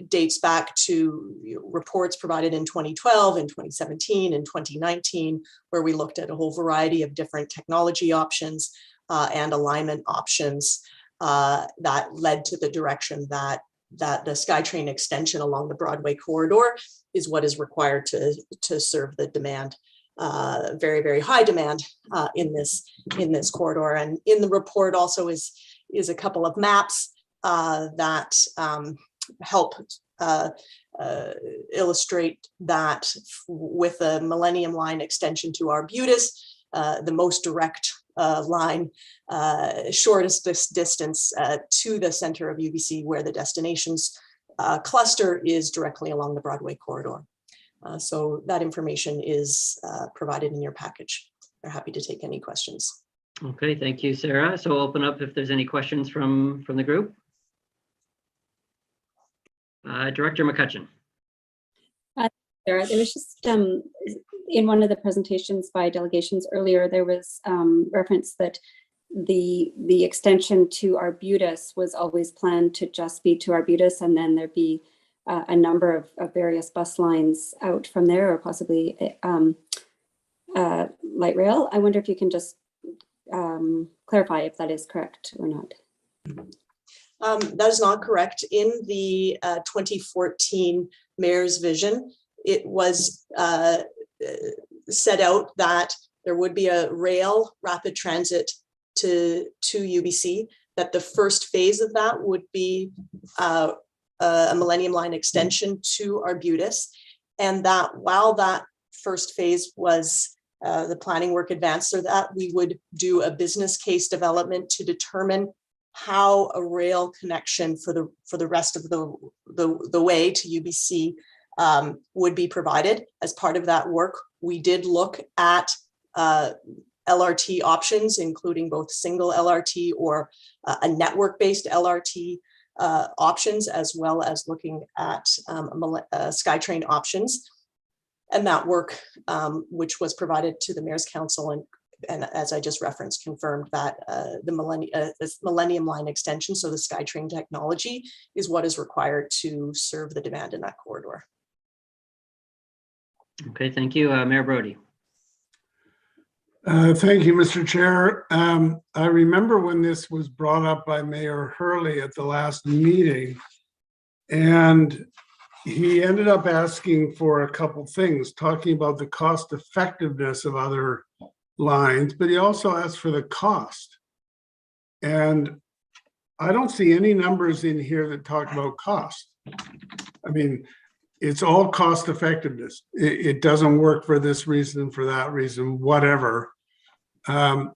S13: dates back to reports provided in 2012, in 2017, and 2019, where we looked at a whole variety of different technology options and alignment options that led to the direction that the SkyTrain extension along the Broadway corridor is what is required to serve the demand. Very, very high demand in this corridor. And in the report also is a couple of maps that help illustrate that with the Millennium Line extension to Arbutus, the most direct line, shortest distance to the center of UBC, where the destinations cluster is directly along the Broadway corridor. So that information is provided in your package. They're happy to take any questions.
S2: Okay, thank you, Sarah. So we'll open up if there's any questions from the group. Director McCutcheon.
S14: Sarah, there was just in one of the presentations by delegations earlier, there was reference that the extension to Arbutus was always planned to just be to Arbutus, and then there'd be a number of various bus lines out from there, or possibly light rail. I wonder if you can just clarify if that is correct or not.
S13: That is not correct. In the 2014 Mayor's Vision, it was set out that there would be a rail rapid transit to UBC, that the first phase of that would be a Millennium Line extension to Arbutus, and that while that first phase was the planning work advanced, so that we would do a business case development to determine how a rail connection for the rest of the way to UBC would be provided. As part of that work, we did look at LRT options, including both single LRT or a network-based LRT options, as well as looking at SkyTrain options. And that work, which was provided to the Mayor's Council, and as I just referenced, confirmed that the Millennium Line extension, so the SkyTrain technology, is what is required to serve the demand in that corridor.
S2: Okay, thank you. Mayor Brody.
S15: Thank you, Mr. Chair. I remember when this was brought up by Mayor Hurley at the last meeting, and he ended up asking for a couple things, talking about the cost effectiveness of other lines, but he also asked for the cost. And I don't see any numbers in here that talk about cost. I mean, it's all cost effectiveness. It doesn't work for this reason, for that reason, whatever. But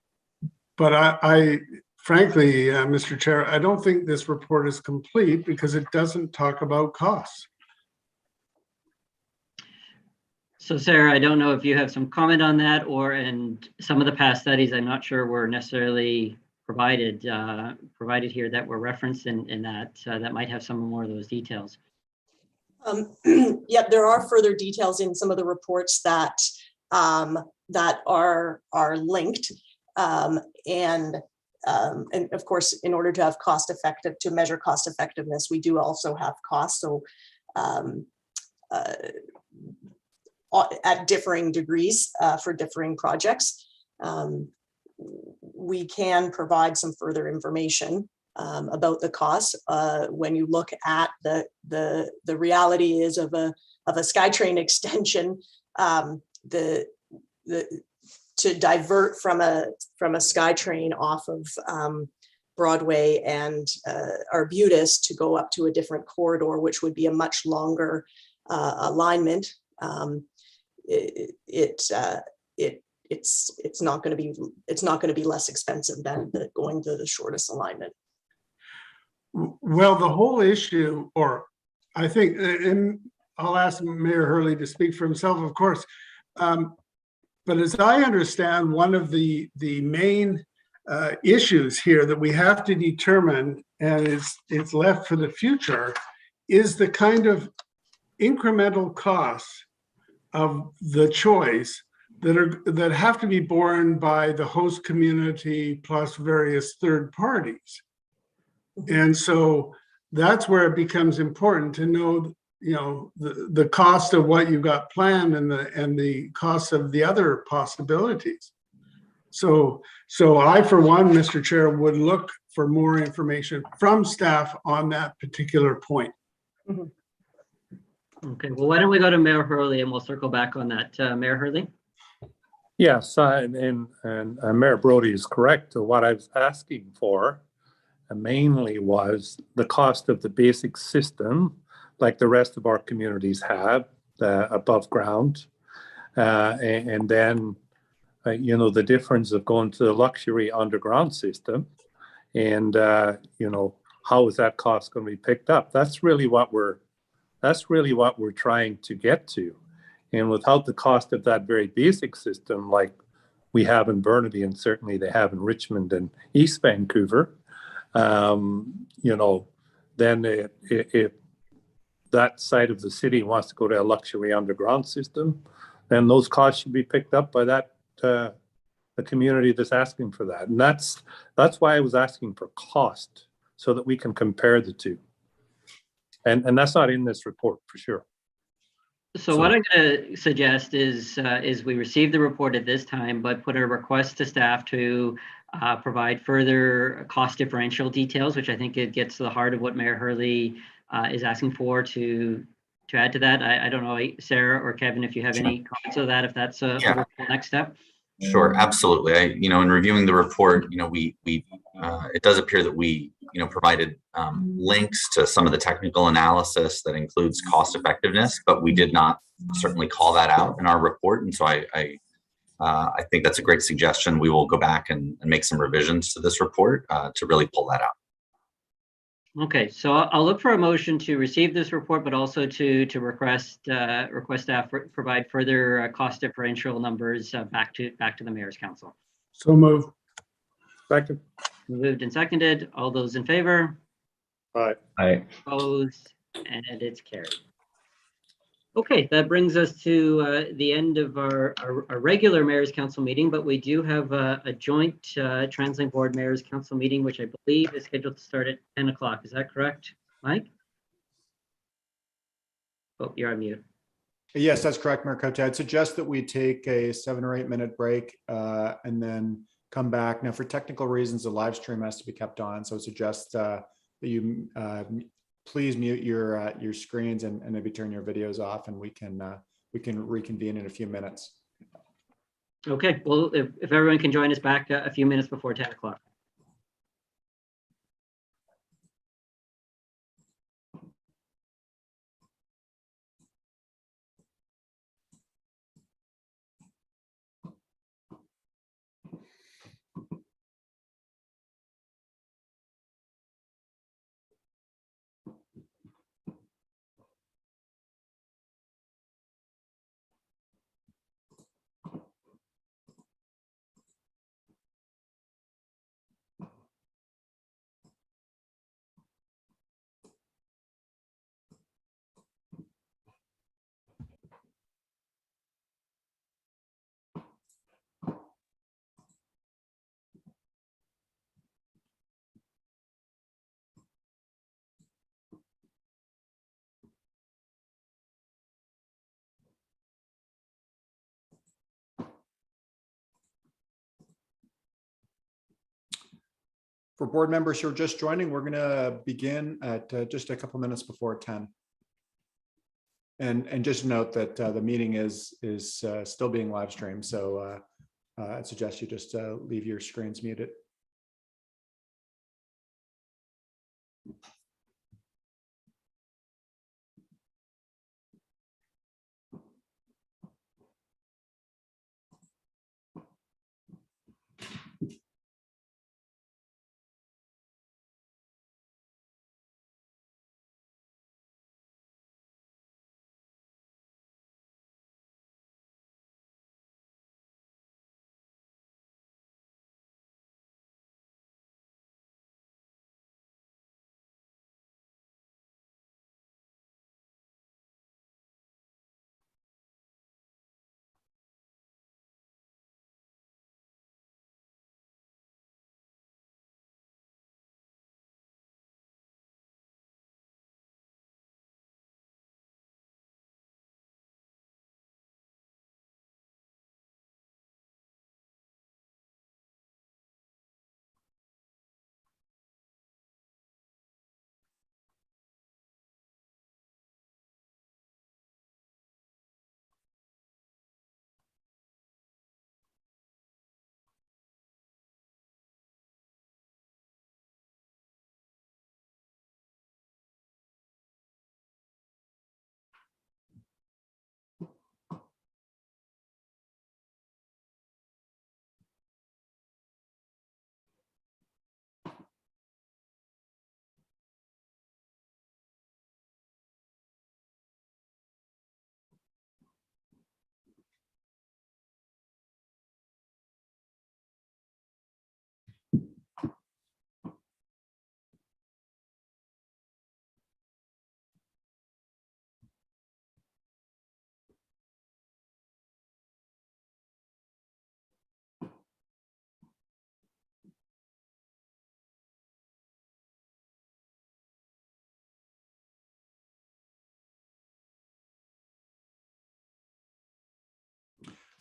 S15: I frankly, Mr. Chair, I don't think this report is complete because it doesn't talk about costs.
S2: So Sarah, I don't know if you have some comment on that, and some of the past studies, I'm not sure were necessarily provided here that were referenced in that that might have some more of those details.
S13: Yeah, there are further details in some of the reports that that are linked, and of course, in order to have to measure cost effectiveness, we do also have costs. So at differing degrees for differing projects, we can provide some further information about the costs. When you look at the reality is of a SkyTrain extension, to divert from a SkyTrain off of Broadway and Arbutus to go up to a different corridor, which would be a much longer alignment. It's not going to be less expensive than going to the shortest alignment.
S15: Well, the whole issue, or I think, and I'll ask Mayor Hurley to speak for himself, of course. But as I understand, one of the main issues here that we have to determine, and it's left for the future, is the kind of incremental costs of the choice that have to be borne by the host community plus various third parties. And so that's where it becomes important to know, you know, the cost of what you've got planned and the cost of the other possibilities. So I, for one, Mr. Chair, would look for more information from staff on that particular point.
S2: Okay, well, why don't we go to Mayor Hurley and we'll circle back on that. Mayor Hurley?
S16: Yes, and Mayor Brody is correct. What I was asking for mainly was the cost of the basic system, like the rest of our communities have, above ground, and then you know, the difference of going to the luxury underground system, and you know, how is that cost going to be picked up? That's really what we're trying to get to. And without the cost of that very basic system, like we have in Burnaby, and certainly they have in Richmond and East Vancouver, you know, then if that side of the city wants to go to a luxury underground system, then those costs should be picked up by that the community that's asking for that. And that's why I was asking for cost, so that we can compare the two. And that's not in this report for sure.
S2: So what I'm going to suggest is we receive the report at this time, but put a request to staff to provide further cost differential details, which I think it gets to the heart of what Mayor Hurley is asking for to add to that. I don't know, Sarah or Kevin, if you have any comments on that, if that's a workable next step.
S17: Sure, absolutely. You know, in reviewing the report, you know, it does appear that we, you know, provided links to some of the technical analysis that includes cost effectiveness, but we did not certainly call that out in our report. And so I think that's a great suggestion. We will go back and make some revisions to this report to really pull that out.
S2: Okay, so I'll look for a motion to receive this report, but also to request staff provide further cost differential numbers back to the Mayor's Council.
S15: So move.
S16: Second.
S2: Moved and seconded. All those in favor?
S16: Aye.
S17: Aye.
S2: Opposed, and it's carried. Okay, that brings us to the end of our regular Mayor's Council meeting, but we do have a joint TransLink Board Mayor's Council meeting, which I believe is scheduled to start at 10 o'clock. Is that correct, Mike? Oh, you're on mute.
S1: Yes, that's correct, Mayor Cote. I'd suggest that we take a 7 or 8 minute break and then come back. Now, for technical reasons, the live stream has to be kept on, so I suggest that you please mute your screens and maybe turn your videos off, and we can reconvene in a few minutes.
S2: Okay, well, if everyone can join us back a few minutes before 10 o'clock.
S1: For board members who are just joining, we're going to begin at just a couple minutes before 10. And just note that the meeting is still being live streamed, so I'd suggest you just leave your screens muted.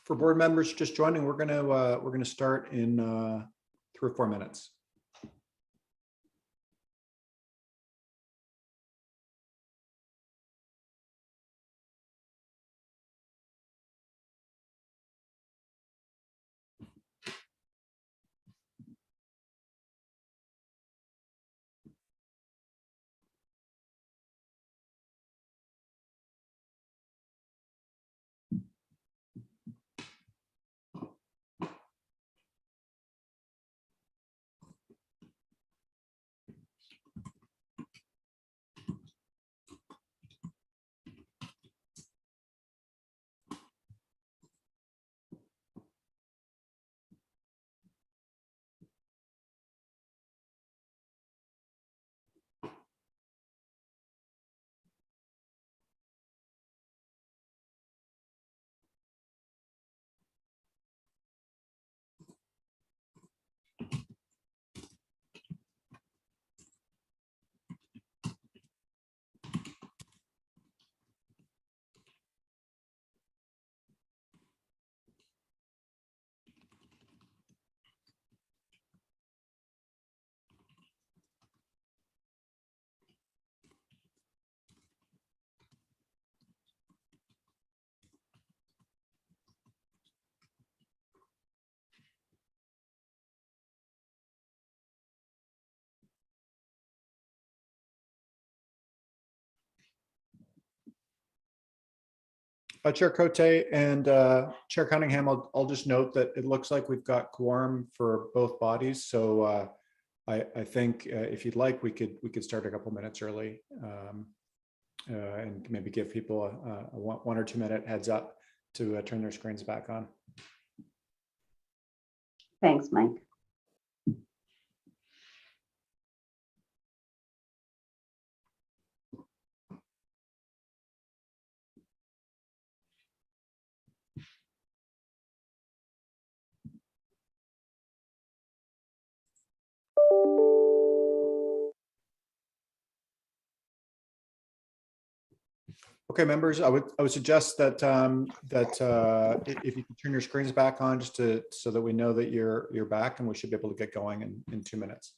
S1: For board members just joining, we're gonna start in 3 or 4 minutes. Chair Cote and Chair Cunningham, I'll just note that it looks like we've got quorum for both bodies. So I think if you'd like, we could start a couple minutes early and maybe give people a 1 or 2 minute heads up to turn their screens back on.
S18: Thanks, Mike.
S1: Okay, members, I would suggest that if you can turn your screens back on, just so that we know that you're back, and we should be able to get going in 2 minutes.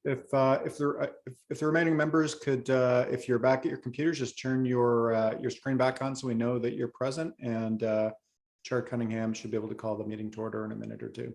S1: if the remaining members could, if you're back at your computers, just turn your screen back on so we know that you're present, and Chair Cunningham should be able to call the meeting to order in a minute or two.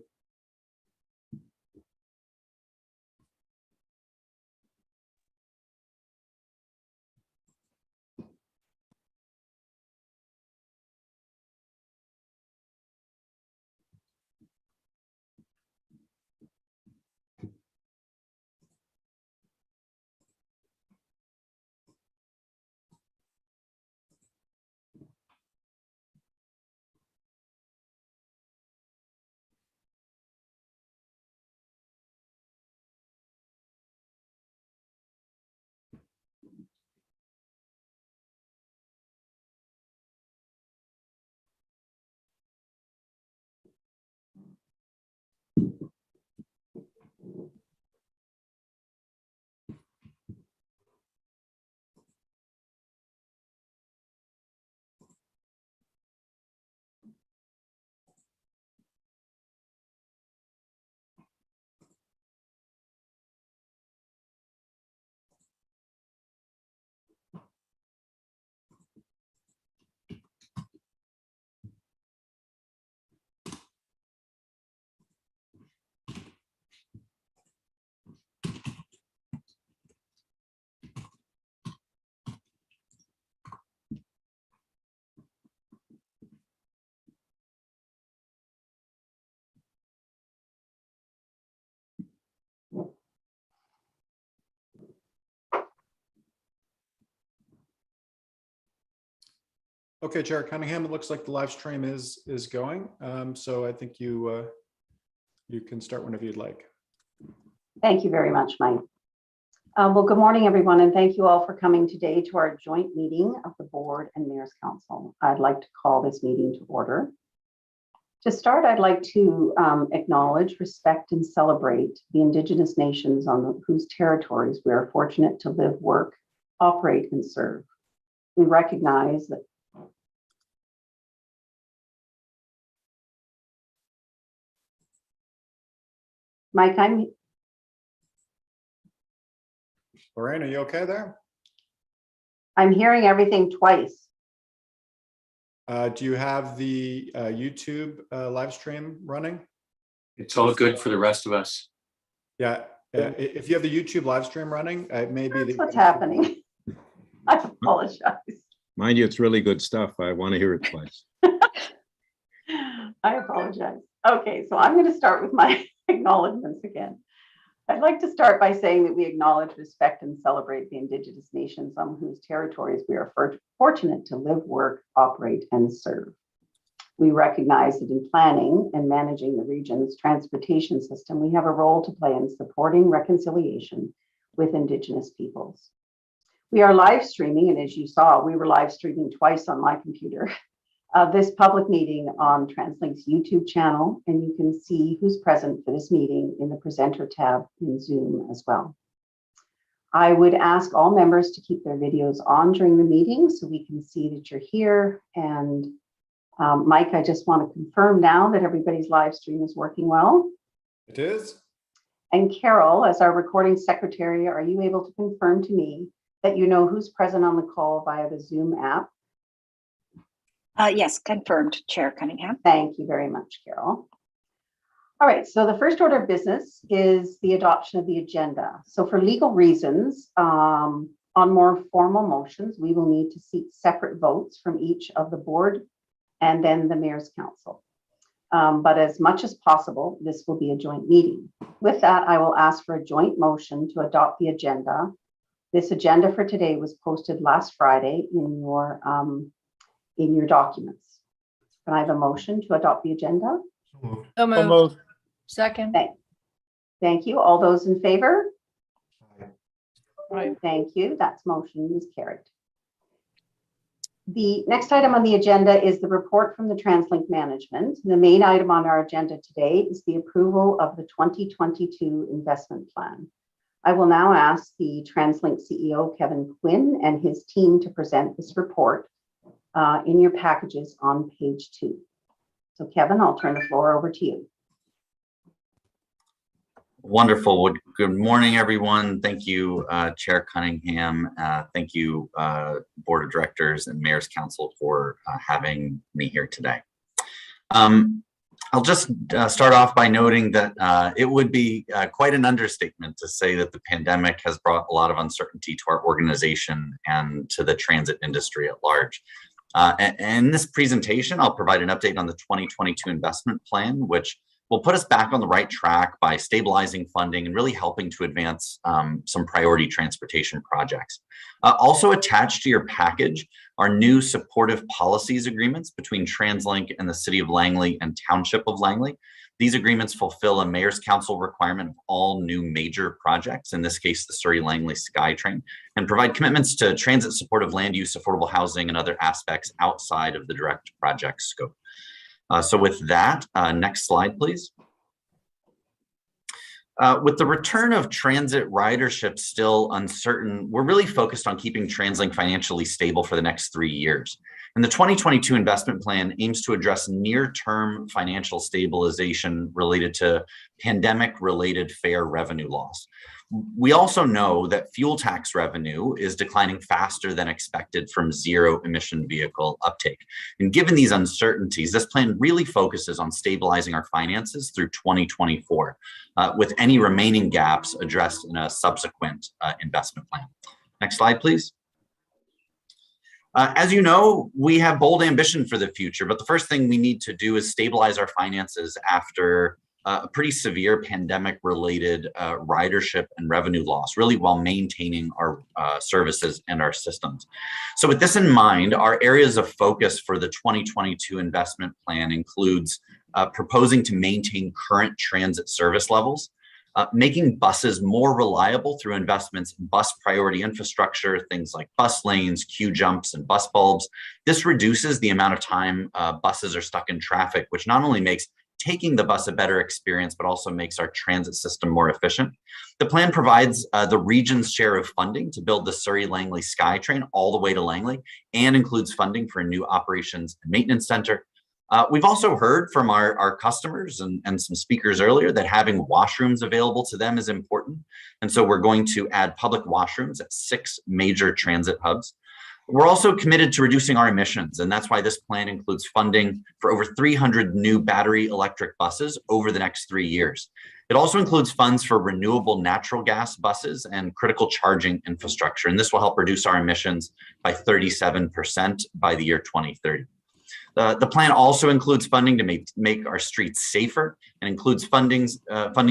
S1: Okay, Chair Cunningham, it looks like the live stream is going. So I think you can start whenever you'd like.
S18: Thank you very much, Mike. Well, good morning, everyone, and thank you all for coming today to our joint meeting of the Board and Mayor's Council. I'd like to call this meeting to order. To start, I'd like to acknowledge, respect, and celebrate the Indigenous nations on whose territories we are fortunate to live, work, operate, and serve. We recognize that Mike,
S1: Lorraine, are you okay there?
S18: I'm hearing everything twice.
S1: Do you have the YouTube live stream running?
S7: It's all good for the rest of us.
S1: Yeah, if you have the YouTube live stream running, it may be
S18: That's what's happening. I apologize.
S19: Mind you, it's really good stuff. I want to hear it twice.
S18: I apologize. Okay, so I'm going to start with my acknowledgements again. I'd like to start by saying that we acknowledge, respect, and celebrate the Indigenous nations on whose territories we are fortunate to live, work, operate, and serve. We recognize that in planning and managing the region's transportation system, we have a role to play in supporting reconciliation with Indigenous peoples. We are live streaming, and as you saw, we were live streaming twice on my computer. This public meeting on TransLink's YouTube channel, and you can see who's present for this meeting in the presenter tab in Zoom as well. I would ask all members to keep their videos on during the meeting so we can see that you're here. And Mike, I just want to confirm now that everybody's live stream is working well.
S1: It is.
S18: And Carol, as our recording secretary, are you able to confirm to me that you know who's present on the call via the Zoom app?
S20: Yes, confirmed, Chair Cunningham.
S18: Thank you very much, Carol. All right, so the first order of business is the adoption of the agenda. So for legal reasons, on more formal motions, we will need to seek separate votes from each of the board and then the Mayor's Council. But as much as possible, this will be a joint meeting. With that, I will ask for a joint motion to adopt the agenda. This agenda for today was posted last Friday in your documents. Can I have a motion to adopt the agenda?
S12: So moved. Second.
S18: Thank you. All those in favor?
S12: Right.
S18: Thank you. That motion is carried. The next item on the agenda is the report from the TransLink management. The main item on our agenda today is the approval of the 2022 investment plan. I will now ask the TransLink CEO, Kevin Quinn, and his team to present this report in your packages on page 2. So Kevin, I'll turn the floor over to you.
S17: Wonderful. Well, good morning, everyone. Thank you, Chair Cunningham. Thank you, Board of Directors and Mayor's Council for having me here today. I'll just start off by noting that it would be quite an understatement to say that the pandemic has brought a lot of uncertainty to our organization and to the transit industry at large. In this presentation, I'll provide an update on the 2022 investment plan, which will put us back on the right track by stabilizing funding and really helping to advance some priority transportation projects. Also attached to your package are new supportive policies agreements between TransLink and the City of Langley and Township of Langley. These agreements fulfill a Mayor's Council requirement of all new major projects, in this case, the Surrey-Langley SkyTrain, and provide commitments to transit supportive land use, affordable housing, and other aspects outside of the direct project scope. So with that, next slide, please. With the return of transit ridership still uncertain, we're really focused on keeping TransLink financially stable for the next 3 years. And the 2022 investment plan aims to address near-term financial stabilization related to pandemic-related fare revenue loss. We also know that fuel tax revenue is declining faster than expected from zero emission vehicle uptake. And given these uncertainties, this plan really focuses on stabilizing our finances through 2024, with any remaining gaps addressed in a subsequent investment plan. Next slide, please. As you know, we have bold ambition for the future, but the first thing we need to do is stabilize our finances after a pretty severe pandemic-related ridership and revenue loss, really while maintaining our services and our systems. So with this in mind, our areas of focus for the 2022 investment plan includes proposing to maintain current transit service levels, making buses more reliable through investments in bus priority infrastructure, things like bus lanes, queue jumps, and bus bulbs. This reduces the amount of time buses are stuck in traffic, which not only makes taking the bus a better experience, but also makes our transit system more efficient. The plan provides the region's share of funding to build the Surrey-Langley SkyTrain all the way to Langley, and includes funding for a new operations and maintenance center. We've also heard from our customers and some speakers earlier that having washrooms available to them is important. And so we're going to add public washrooms at 6 major transit hubs. We're also committed to reducing our emissions, and that's why this plan includes funding for over 300 new battery electric buses over the next 3 years. It also includes funds for renewable natural gas buses and critical charging infrastructure, and this will help reduce our emissions by 37% by the year 2030. The plan also includes funding to make our streets safer, and includes funding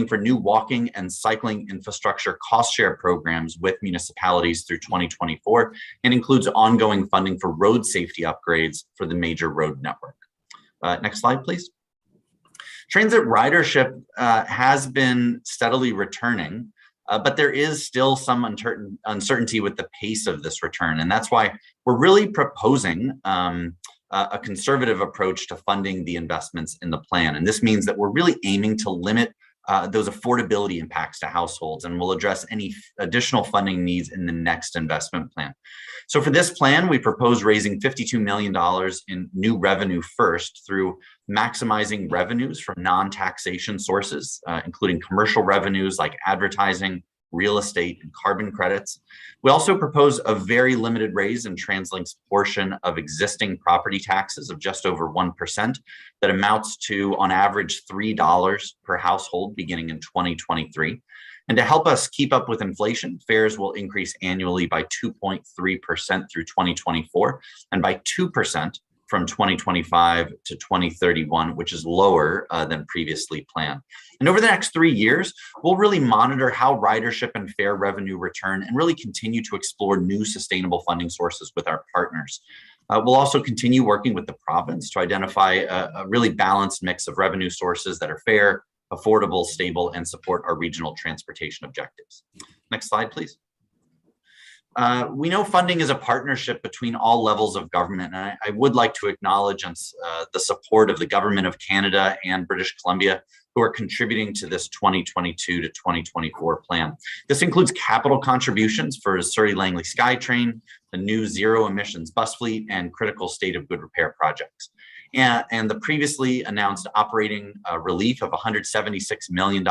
S17: for new walking and cycling infrastructure cost share programs with municipalities through 2024, and includes ongoing funding for road safety upgrades for the major road network. Next slide, please. Transit ridership has been steadily returning, but there is still some uncertainty with the pace of this return, and that's why we're really proposing a conservative approach to funding the investments in the plan. And this means that we're really aiming to limit those affordability impacts to households, and we'll address any additional funding needs in the next investment plan. So for this plan, we propose raising $52 million in new revenue first through maximizing revenues from non-taxation sources, including commercial revenues like advertising, real estate, and carbon credits. We also propose a very limited raise in TransLink's portion of existing property taxes of just over 1%, that amounts to, on average, $3 per household beginning in 2023. And to help us keep up with inflation, fares will increase annually by 2.3% through 2024, and by 2% from 2025 to 2031, which is lower than previously planned. And over the next 3 years, we'll really monitor how ridership and fare revenue return, and really continue to explore new sustainable funding sources with our partners. We'll also continue working with the province to identify a really balanced mix of revenue sources that are fair, affordable, stable, and support our regional transportation objectives. Next slide, please. We know funding is a partnership between all levels of government, and I would like to acknowledge the support of the Government of Canada and British Columbia, who are contributing to this 2022 to 2024 plan. This includes capital contributions for Surrey-Langley SkyTrain, the new zero emissions bus fleet, and critical state of good repair projects. and the previously announced operating relief of $176 million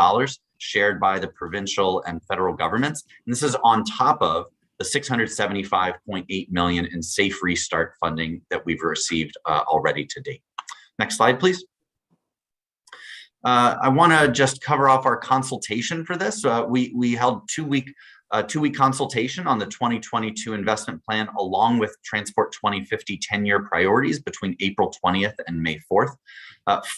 S17: shared by the provincial and federal governments. And this is on top of the $675.8 million in Safe Restart funding that we've received already to date. Next slide, please. I want to just cover off our consultation for this. We held two-week consultation on the 2022 investment plan along with Transport 2050 10-year priorities between April 20th and May 4th.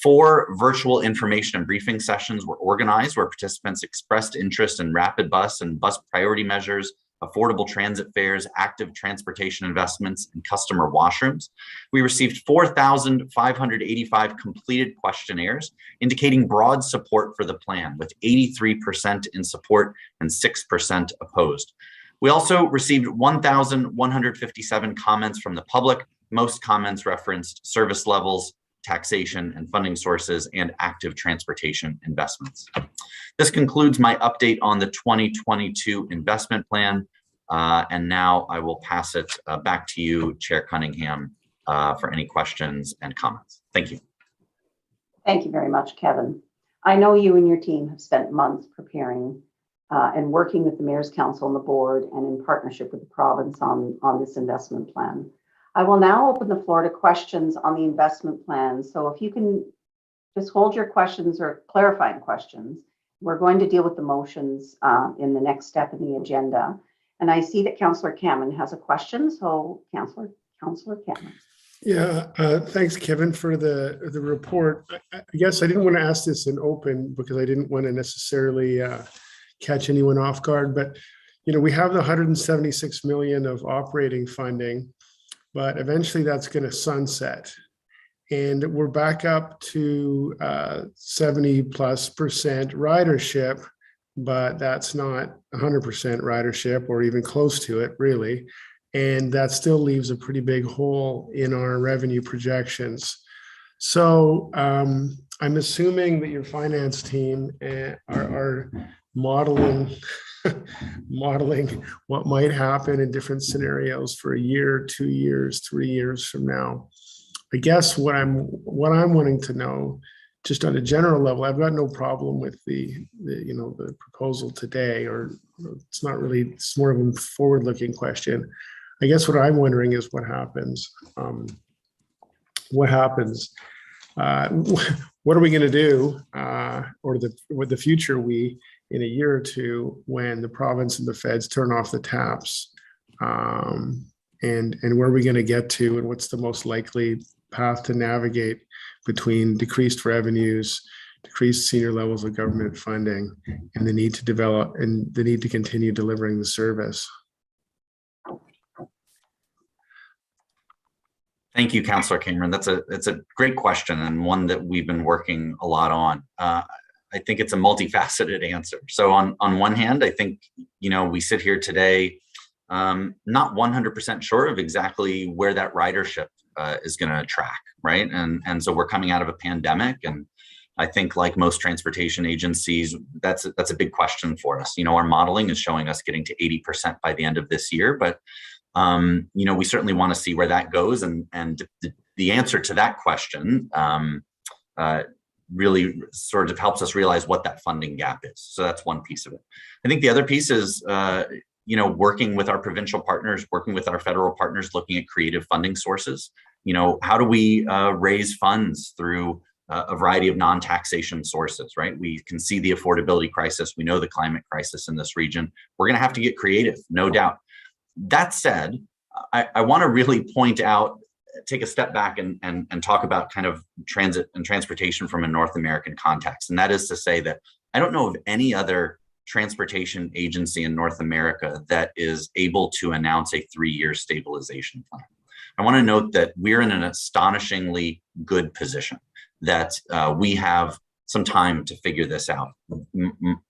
S17: 4 virtual information and briefing sessions were organized where participants expressed interest in rapid bus and bus priority measures, affordable transit fares, active transportation investments, and customer washrooms. We received 4,585 completed questionnaires indicating broad support for the plan, with 83% in support and 6% opposed. We also received 1,157 comments from the public. Most comments referenced service levels, taxation and funding sources, and active transportation investments. This concludes my update on the 2022 investment plan. And now I will pass it back to you, Chair Cunningham, for any questions and comments. Thank you.
S18: Thank you very much, Kevin. I know you and your team have spent months preparing and working with the Mayor's Council and the board and in partnership with the province on this investment plan. I will now open the floor to questions on the investment plan. So if you can just hold your questions or clarifying questions, we're going to deal with the motions in the next step in the agenda. And I see that Councillor Cameron has a question. So Councillor Cameron.
S15: Yeah, thanks, Kevin, for the report. I guess I didn't want to ask this in open because I didn't want to necessarily catch anyone off guard. But you know, we have the 176 million of operating funding, but eventually that's going to sunset, and we're back up to 70+% ridership. But that's not 100% ridership or even close to it, really. And that still leaves a pretty big hole in our revenue projections. So I'm assuming that your finance team are modeling what might happen in different scenarios for a year, 2 years, 3 years from now. I guess what I'm wanting to know, just on a general level, I've got no problem with the proposal today, or it's not really, it's more of a forward-looking question. I guess what I'm wondering is what happens. What happens? What are we going to do, or the future in a year or two when the province and the feds turn off the taps, and where are we going to get to, and what's the most likely path to navigate between decreased revenues, decreased senior levels of government funding, and the need to develop and the need to continue delivering the service?
S17: Thank you, Councillor Cameron. It's a great question, and one that we've been working a lot on. I think it's a multifaceted answer. So on one hand, I think, we sit here today not 100% sure of exactly where that ridership is going to track, right? And so we're coming out of a pandemic, and I think, like most transportation agencies, that's a big question for us. Our modeling is showing us getting to 80% by the end of this year, but we certainly want to see where that goes, and the answer to that question really sort of helps us realize what that funding gap is. So that's one piece of it. I think the other piece is working with our provincial partners, working with our federal partners, looking at creative funding sources. How do we raise funds through a variety of non-taxation sources, right? We can see the affordability crisis. We know the climate crisis in this region. We're going to have to get creative, no doubt. That said, I want to really point out, take a step back and talk about kind of transit and transportation from a North American context. And that is to say that I don't know of any other transportation agency in North America that is able to announce a 3-year stabilization plan. I want to note that we're in an astonishingly good position, that we have some time to figure this out.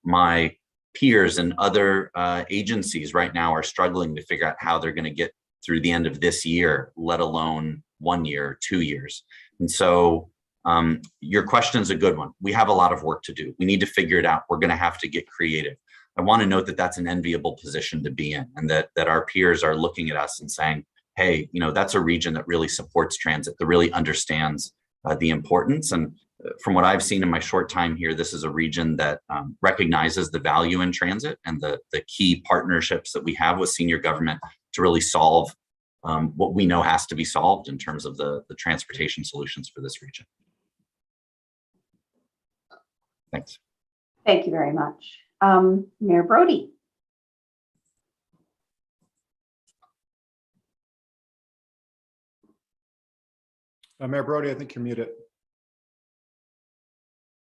S17: My peers and other agencies right now are struggling to figure out how they're going to get through the end of this year, let alone 1 year, 2 years. And so your question is a good one. We have a lot of work to do. We need to figure it out. We're going to have to get creative. I want to note that that's an enviable position to be in, and that our peers are looking at us and saying, hey, that's a region that really supports transit, that really understands the importance. And from what I've seen in my short time here, this is a region that recognizes the value in transit and the key partnerships that we have with senior government to really solve what we know has to be solved in terms of the transportation solutions for this region. Thanks.
S18: Thank you very much. Mayor Brody.
S1: Mayor Brody, I think you're muted.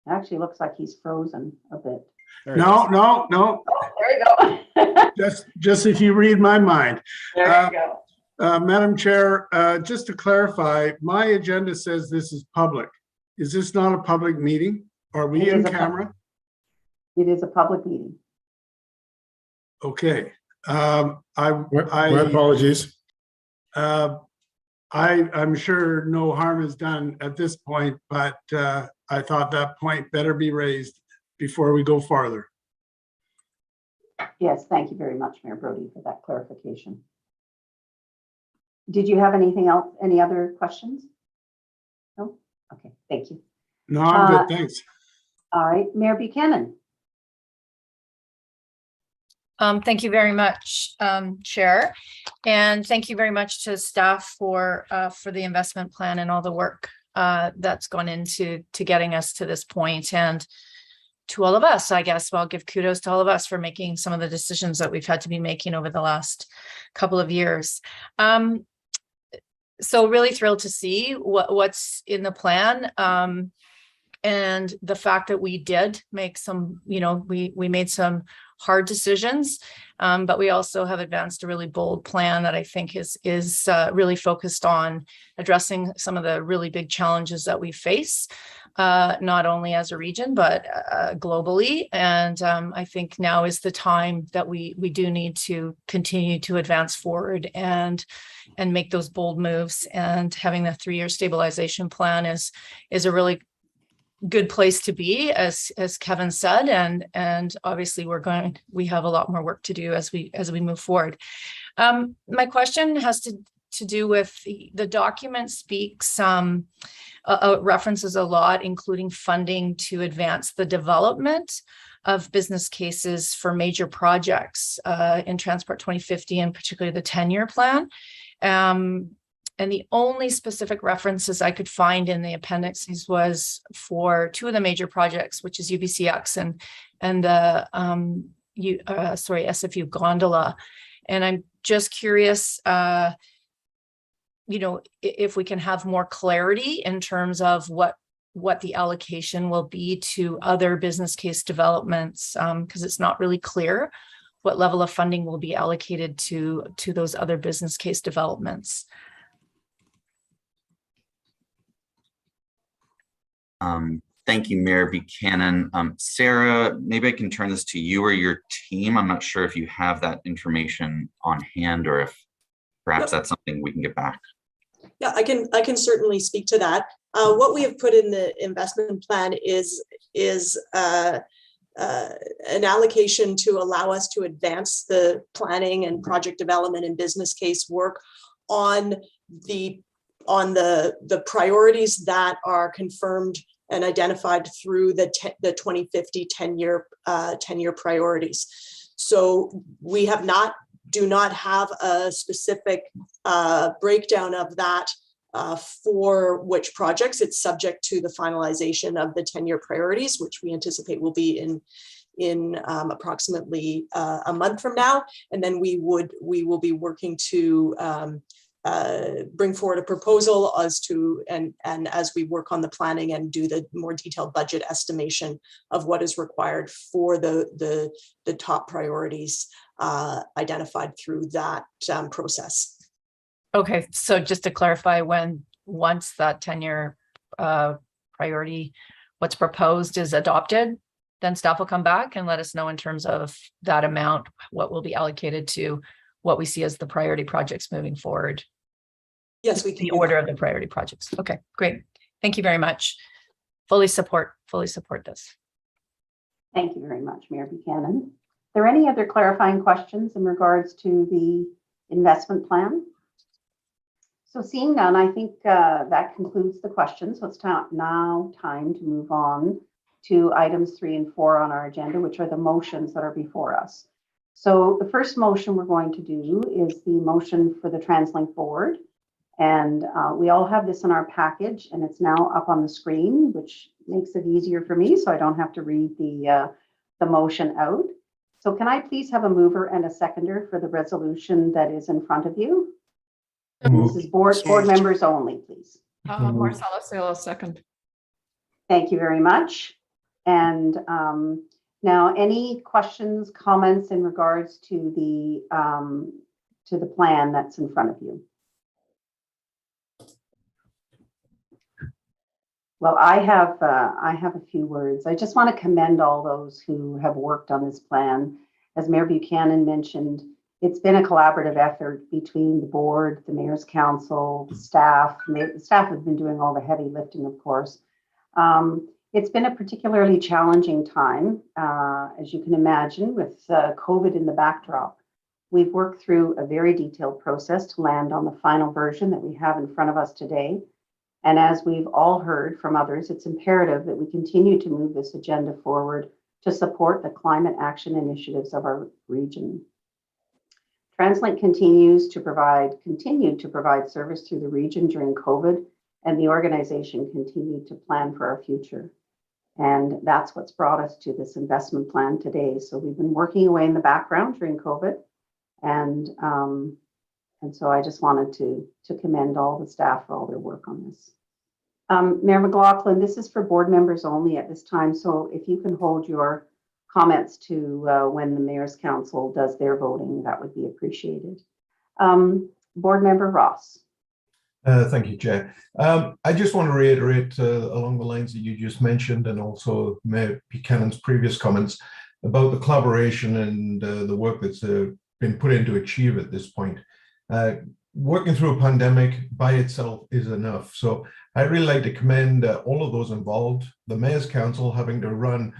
S18: Actually looks like he's frozen a bit.
S15: No.
S18: Oh, there you go.
S15: Just if you read my mind.
S18: There you go.
S15: Madam Chair, just to clarify, my agenda says this is public. Is this not a public meeting? Are we in camera?
S18: It is a public meeting.
S15: Okay.
S3: My apologies.
S15: I'm sure no harm is done at this point, but I thought that point better be raised before we go farther.
S18: Yes, thank you very much, Mayor Brody, for that clarification. Did you have anything else? Any other questions? No? Okay, thank you.
S15: No, I'm good, thanks.
S18: All right, Mayor Buchanan.
S12: Thank you very much, Chair. And thank you very much to staff for the investment plan and all the work that's gone into getting us to this point, and to all of us, I guess. Well, I'll give kudos to all of us for making some of the decisions that we've had to be making over the last couple of years. So really thrilled to see what's in the plan. And the fact that we did make some, we made some hard decisions, but we also have advanced a really bold plan that I think is really focused on addressing some of the really big challenges that we face, not only as a region, but globally. And I think now is the time that we do need to continue to advance forward and make those bold moves. And having the 3-year stabilization plan is a really good place to be, as Kevin said, and obviously we have a lot more work to do as we move forward. My question has to do with the document speaks references a lot, including funding to advance the development of business cases for major projects in Transport 2050, and particularly the 10-year plan. And the only specific references I could find in the appendices was for 2 of the major projects, which is UBCX and the SFU gondola. And I'm just curious, if we can have more clarity in terms of what the allocation will be to other business case developments, because it's not really clear what level of funding will be allocated to those other business case developments.
S17: Thank you, Mayor Buchanan. Sarah, maybe I can turn this to you or your team. I'm not sure if you have that information on hand, or if perhaps that's something we can get back.
S13: Yeah, I can certainly speak to that. What we have put in the investment plan is an allocation to allow us to advance the planning and project development and business case work on the priorities that are confirmed and identified through the 2050 10-year priorities. So we do not have a specific breakdown of that for which projects. It's subject to the finalization of the 10-year priorities, which we anticipate will be in approximately a month from now. And then we will be working to bring forward a proposal and as we work on the planning and do the more detailed budget estimation of what is required for the top priorities identified through that process.
S12: Okay, so just to clarify, once that 10-year priority, what's proposed is adopted, then staff will come back and let us know in terms of that amount, what will be allocated to what we see as the priority projects moving forward.
S13: Yes, we can.
S12: The order of the priority projects. Okay, great. Thank you very much. Fully support this.
S18: Thank you very much, Mayor Buchanan. Are there any other clarifying questions in regards to the investment plan? So seeing none, I think that concludes the questions. So it's now time to move on to items 3 and 4 on our agenda, which are the motions that are before us. So the first motion we're going to do is the motion for the TransLink board. And we all have this in our package, and it's now up on the screen, which makes it easier for me so I don't have to read the motion out. So can I please have a mover and a seconder for the resolution that is in front of you? This is board members only, please.
S12: Marcelo Salo, second.
S18: Thank you very much. And now, any questions, comments in regards to the plan that's in front of you? Well, I have a few words. I just want to commend all those who have worked on this plan. As Mayor Buchanan mentioned, it's been a collaborative effort between the board, the mayor's council, the staff. The staff has been doing all the heavy lifting, of course. It's been a particularly challenging time, as you can imagine, with COVID in the backdrop. We've worked through a very detailed process to land on the final version that we have in front of us today. And as we've all heard from others, it's imperative that we continue to move this agenda forward to support the climate action initiatives of our region. TransLink continued to provide service through the region during COVID, and the organization continued to plan for our future. And that's what's brought us to this investment plan today. So we've been working away in the background during COVID, and so I just wanted to commend all the staff for all their work on this. Mayor McLaughlin, this is for board members only at this time. So if you can hold your comments to when the Mayor's Council does their voting, that would be appreciated. Board Member Ross.
S3: Thank you, Chair. I just want to reiterate along the lines that you just mentioned, and also Mayor Buchanan's previous comments about the collaboration and the work that's been put in to achieve at this point. Working through a pandemic by itself is enough. So I'd really like to commend all of those involved, the Mayor's Council having to run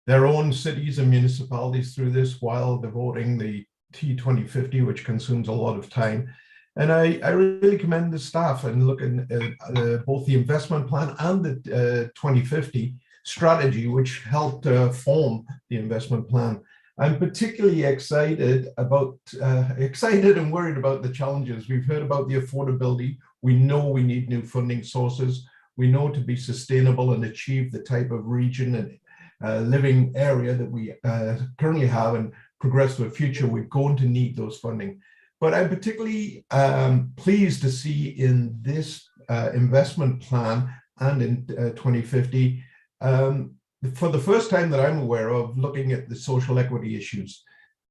S3: their own cities and municipalities through this while devoting the T2050, which consumes a lot of time. And I really commend the staff and looking at both the investment plan and the 2050 strategy, which helped form the investment plan. I'm particularly excited and worried about the challenges. We've heard about the affordability. We know we need new funding sources. We know to be sustainable and achieve the type of region and living area that we currently have and progress to a future, we're going to need those funding. But I'm particularly pleased to see in this investment plan and in 2050, for the first time that I'm aware of, looking at the social equity issues,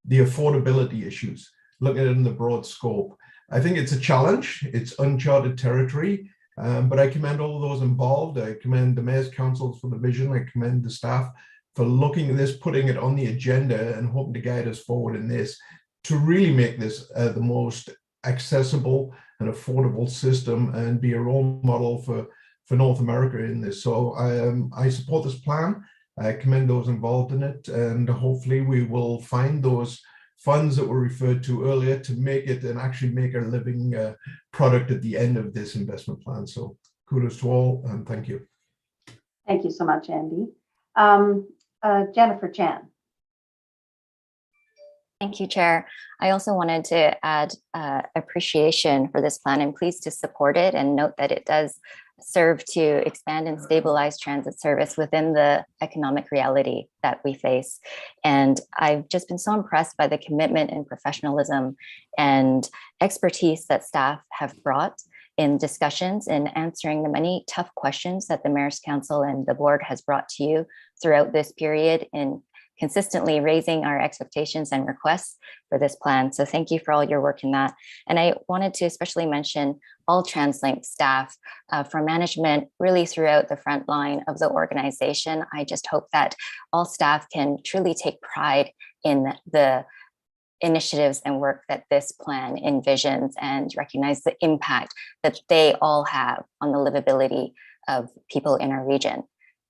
S3: the affordability issues, looking at it in the broad scope. I think it's a challenge, it's uncharted territory, but I commend all of those involved. I commend the Mayor's Councils for the vision. I commend the staff for looking at this, putting it on the agenda and hoping to guide us forward in this to really make this the most accessible and affordable system and be a role model for North America in this. So I support this plan. I commend those involved in it, and hopefully we will find those funds that were referred to earlier to make it and actually make a living product at the end of this investment plan. So kudos to all, and thank you.
S18: Thank you so much, Andy. Jennifer Chan.
S20: Thank you, Chair. I also wanted to add appreciation for this plan and pleased to support it, and note that it does serve to expand and stabilize transit service within the economic reality that we face. And I've just been so impressed by the commitment and professionalism and expertise that staff have brought in discussions and answering the many tough questions that the Mayor's Council and the board has brought to you throughout this period, in consistently raising our expectations and requests for this plan. So thank you for all your work in that. And I wanted to especially mention all TransLink staff from management really throughout the front line of the organization. I just hope that all staff can truly take pride in the initiatives and work that this plan envisions and recognize the impact that they all have on the livability of people in our region.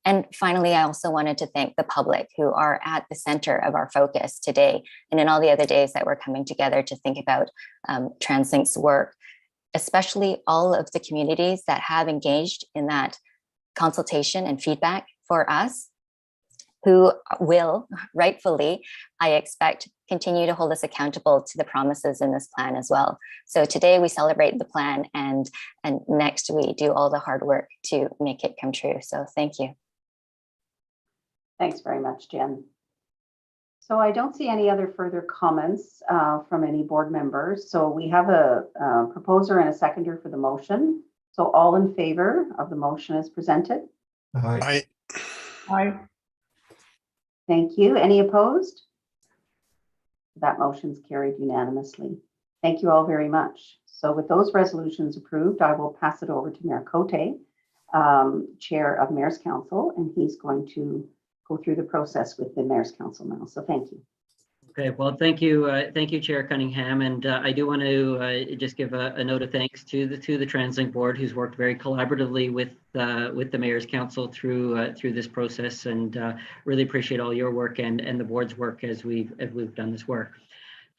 S20: And finally, I also wanted to thank the public who are at the center of our focus today and in all the other days that we're coming together to think about TransLink's work. especially all of the communities that have engaged in that consultation and feedback for us, who will rightfully, I expect, continue to hold us accountable to the promises in this plan as well. So today we celebrate the plan, and next we do all the hard work to make it come true. So thank you.
S18: Thanks very much, Jen. So I don't see any other further comments from any board members. So we have a proposer and a seconder for the motion. So all in favor of the motion as presented?
S3: Aye.
S12: Aye.
S18: Thank you. Any opposed? That motion's carried unanimously. Thank you all very much. So with those resolutions approved, I will pass it over to Mayor Cote, Chair of Mayor's Council, and he's going to go through the process with the Mayor's Council now. So thank you.
S2: Okay, well, thank you, Chair Cunningham, and I do want to just give a note of thanks to the TransLink board, who's worked very collaboratively with the Mayor's Council through this process, and really appreciate all your work and the board's work as we've done this work.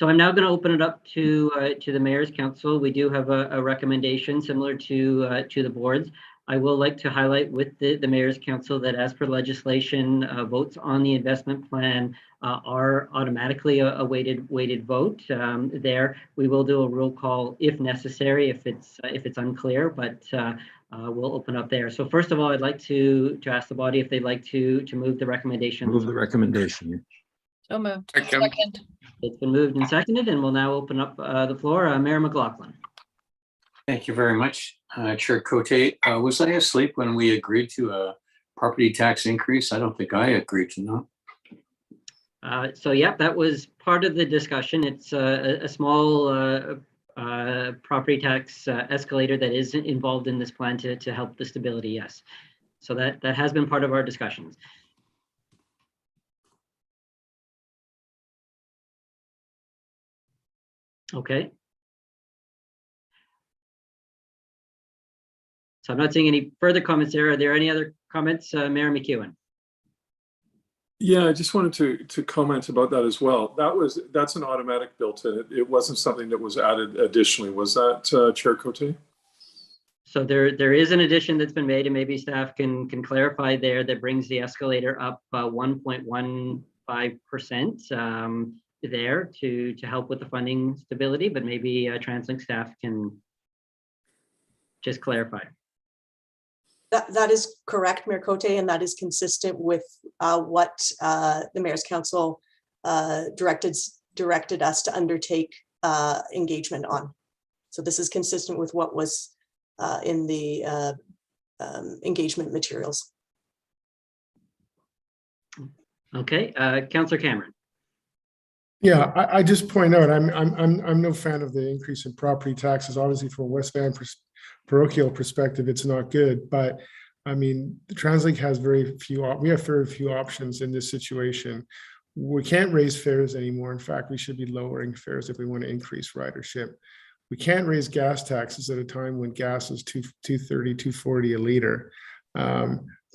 S2: So I'm now going to open it up to the Mayor's Council. We do have a recommendation similar to the board's. I will like to highlight with the Mayor's Council that as per legislation, votes on the investment plan are automatically a weighted vote. There, we will do a roll call if necessary, if it's unclear, but we'll open up there. So first of all, I'd like to ask the body if they'd like to move the recommendation.
S19: Move the recommendation.
S12: So moved.
S7: Second.
S2: It's been moved and seconded, and we'll now open up the floor. Mayor McLaughlin.
S7: Thank you very much, Chair Cote. Was I asleep when we agreed to a property tax increase? I don't think I agreed to that.
S2: So yeah, that was part of the discussion. It's a small property tax escalator that is involved in this plan to help the stability, yes. So that has been part of our discussions. Okay. So I'm not seeing any further comments there. Are there any other comments, Mayor McEwen?
S21: Yeah, I just wanted to comment about that as well. That's an automatic built-in. It wasn't something that was added additionally. Was that Chair Cote?
S2: So there is an addition that's been made, and maybe staff can clarify there, that brings the escalator up 1.15% there to help with the funding stability, but maybe TransLink staff can just clarify.
S13: That is correct, Mayor Cote, and that is consistent with what the Mayor's Council directed us to undertake engagement on. So this is consistent with what was in the engagement materials.
S2: Okay, Councillor Cameron.
S22: Yeah, I just point out I'm no fan of the increase in property taxes. Obviously, from a West Van parochial perspective, it's not good. But I mean, the TransLink has very few options in this situation. We can't raise fares anymore. In fact, we should be lowering fares if we want to increase ridership. We can't raise gas taxes at a time when gas is $2.30, $2.40 a liter.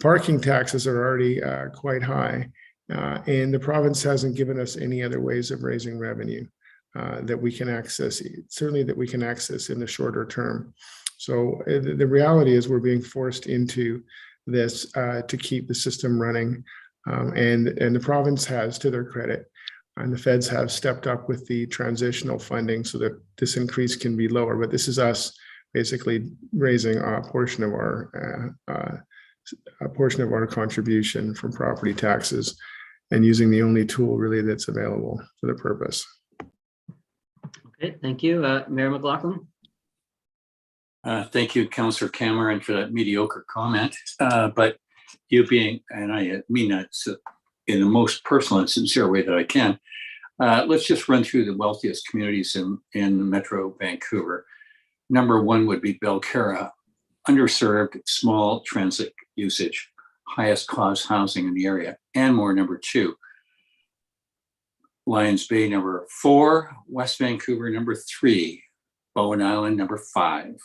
S22: Parking taxes are already quite high. And the province hasn't given us any other ways of raising revenue that we can access, certainly that we can access in the shorter term. So the reality is we're being forced into this to keep the system running. And the province has, to their credit, and the feds have stepped up with the transitional funding so that this increase can be lower. But this is us basically raising a portion of our contribution from property taxes and using the only tool really that's available for the purpose.
S2: Okay, thank you. Mayor McLaughlin.
S7: Thank you, Councillor Cameron, for that mediocre comment. But you being, and I mean that in the most personal and sincere way that I can, let's just run through the wealthiest communities in Metro Vancouver. Number one would be Belcarra, underserved, small transit usage, highest cost housing in the area. Anmore, number two. Lions Bay, number four. West Vancouver, number three. Bowen Island, number five.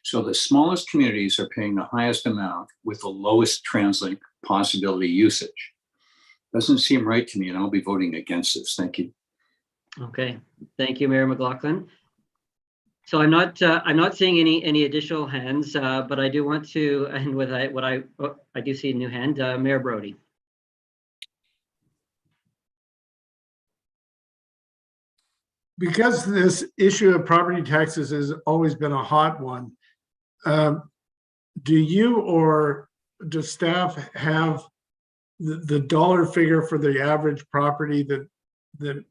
S7: So the smallest communities are paying the highest amount with the lowest TransLink possibility usage. Doesn't seem right to me, and I'll be voting against this. Thank you.
S2: Okay, thank you, Mayor McLaughlin. So I'm not seeing any additional hands, but I do want to, and with I do see a new hand, Mayor Brody.
S15: Because this issue of property taxes has always been a hot one, do you or does staff have the dollar figure for the average property that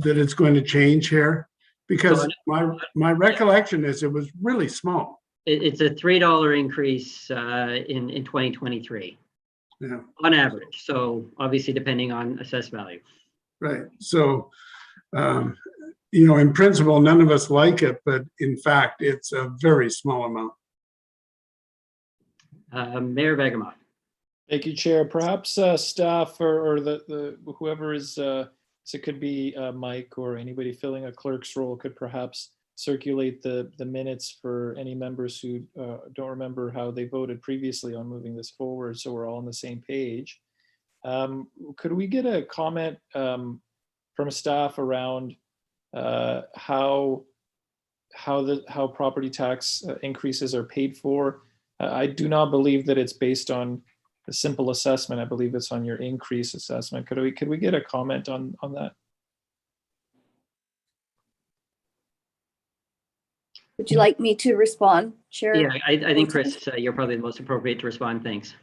S15: it's going to change here? Because my recollection is it was really small.
S2: It's a $3 increase in 2023.
S15: Yeah.
S2: On average. So obviously depending on assessed value.
S15: Right. So, you know, in principle, none of us like it, but in fact, it's a very small amount.
S2: Mayor Vegemot.
S4: Thank you, Chair. Perhaps staff or the whoever is, so it could be Mike or anybody filling a clerk's role could perhaps circulate the minutes for any members who don't remember how they voted previously on moving this forward, so we're all on the same page. Could we get a comment from staff around how property tax increases are paid for? I do not believe that it's based on a simple assessment. I believe it's on your increase assessment. Could we get a comment on that?
S5: Would you like me to respond, Chair?
S2: Yeah, I think Chris, you're probably the most appropriate to respond. Thanks.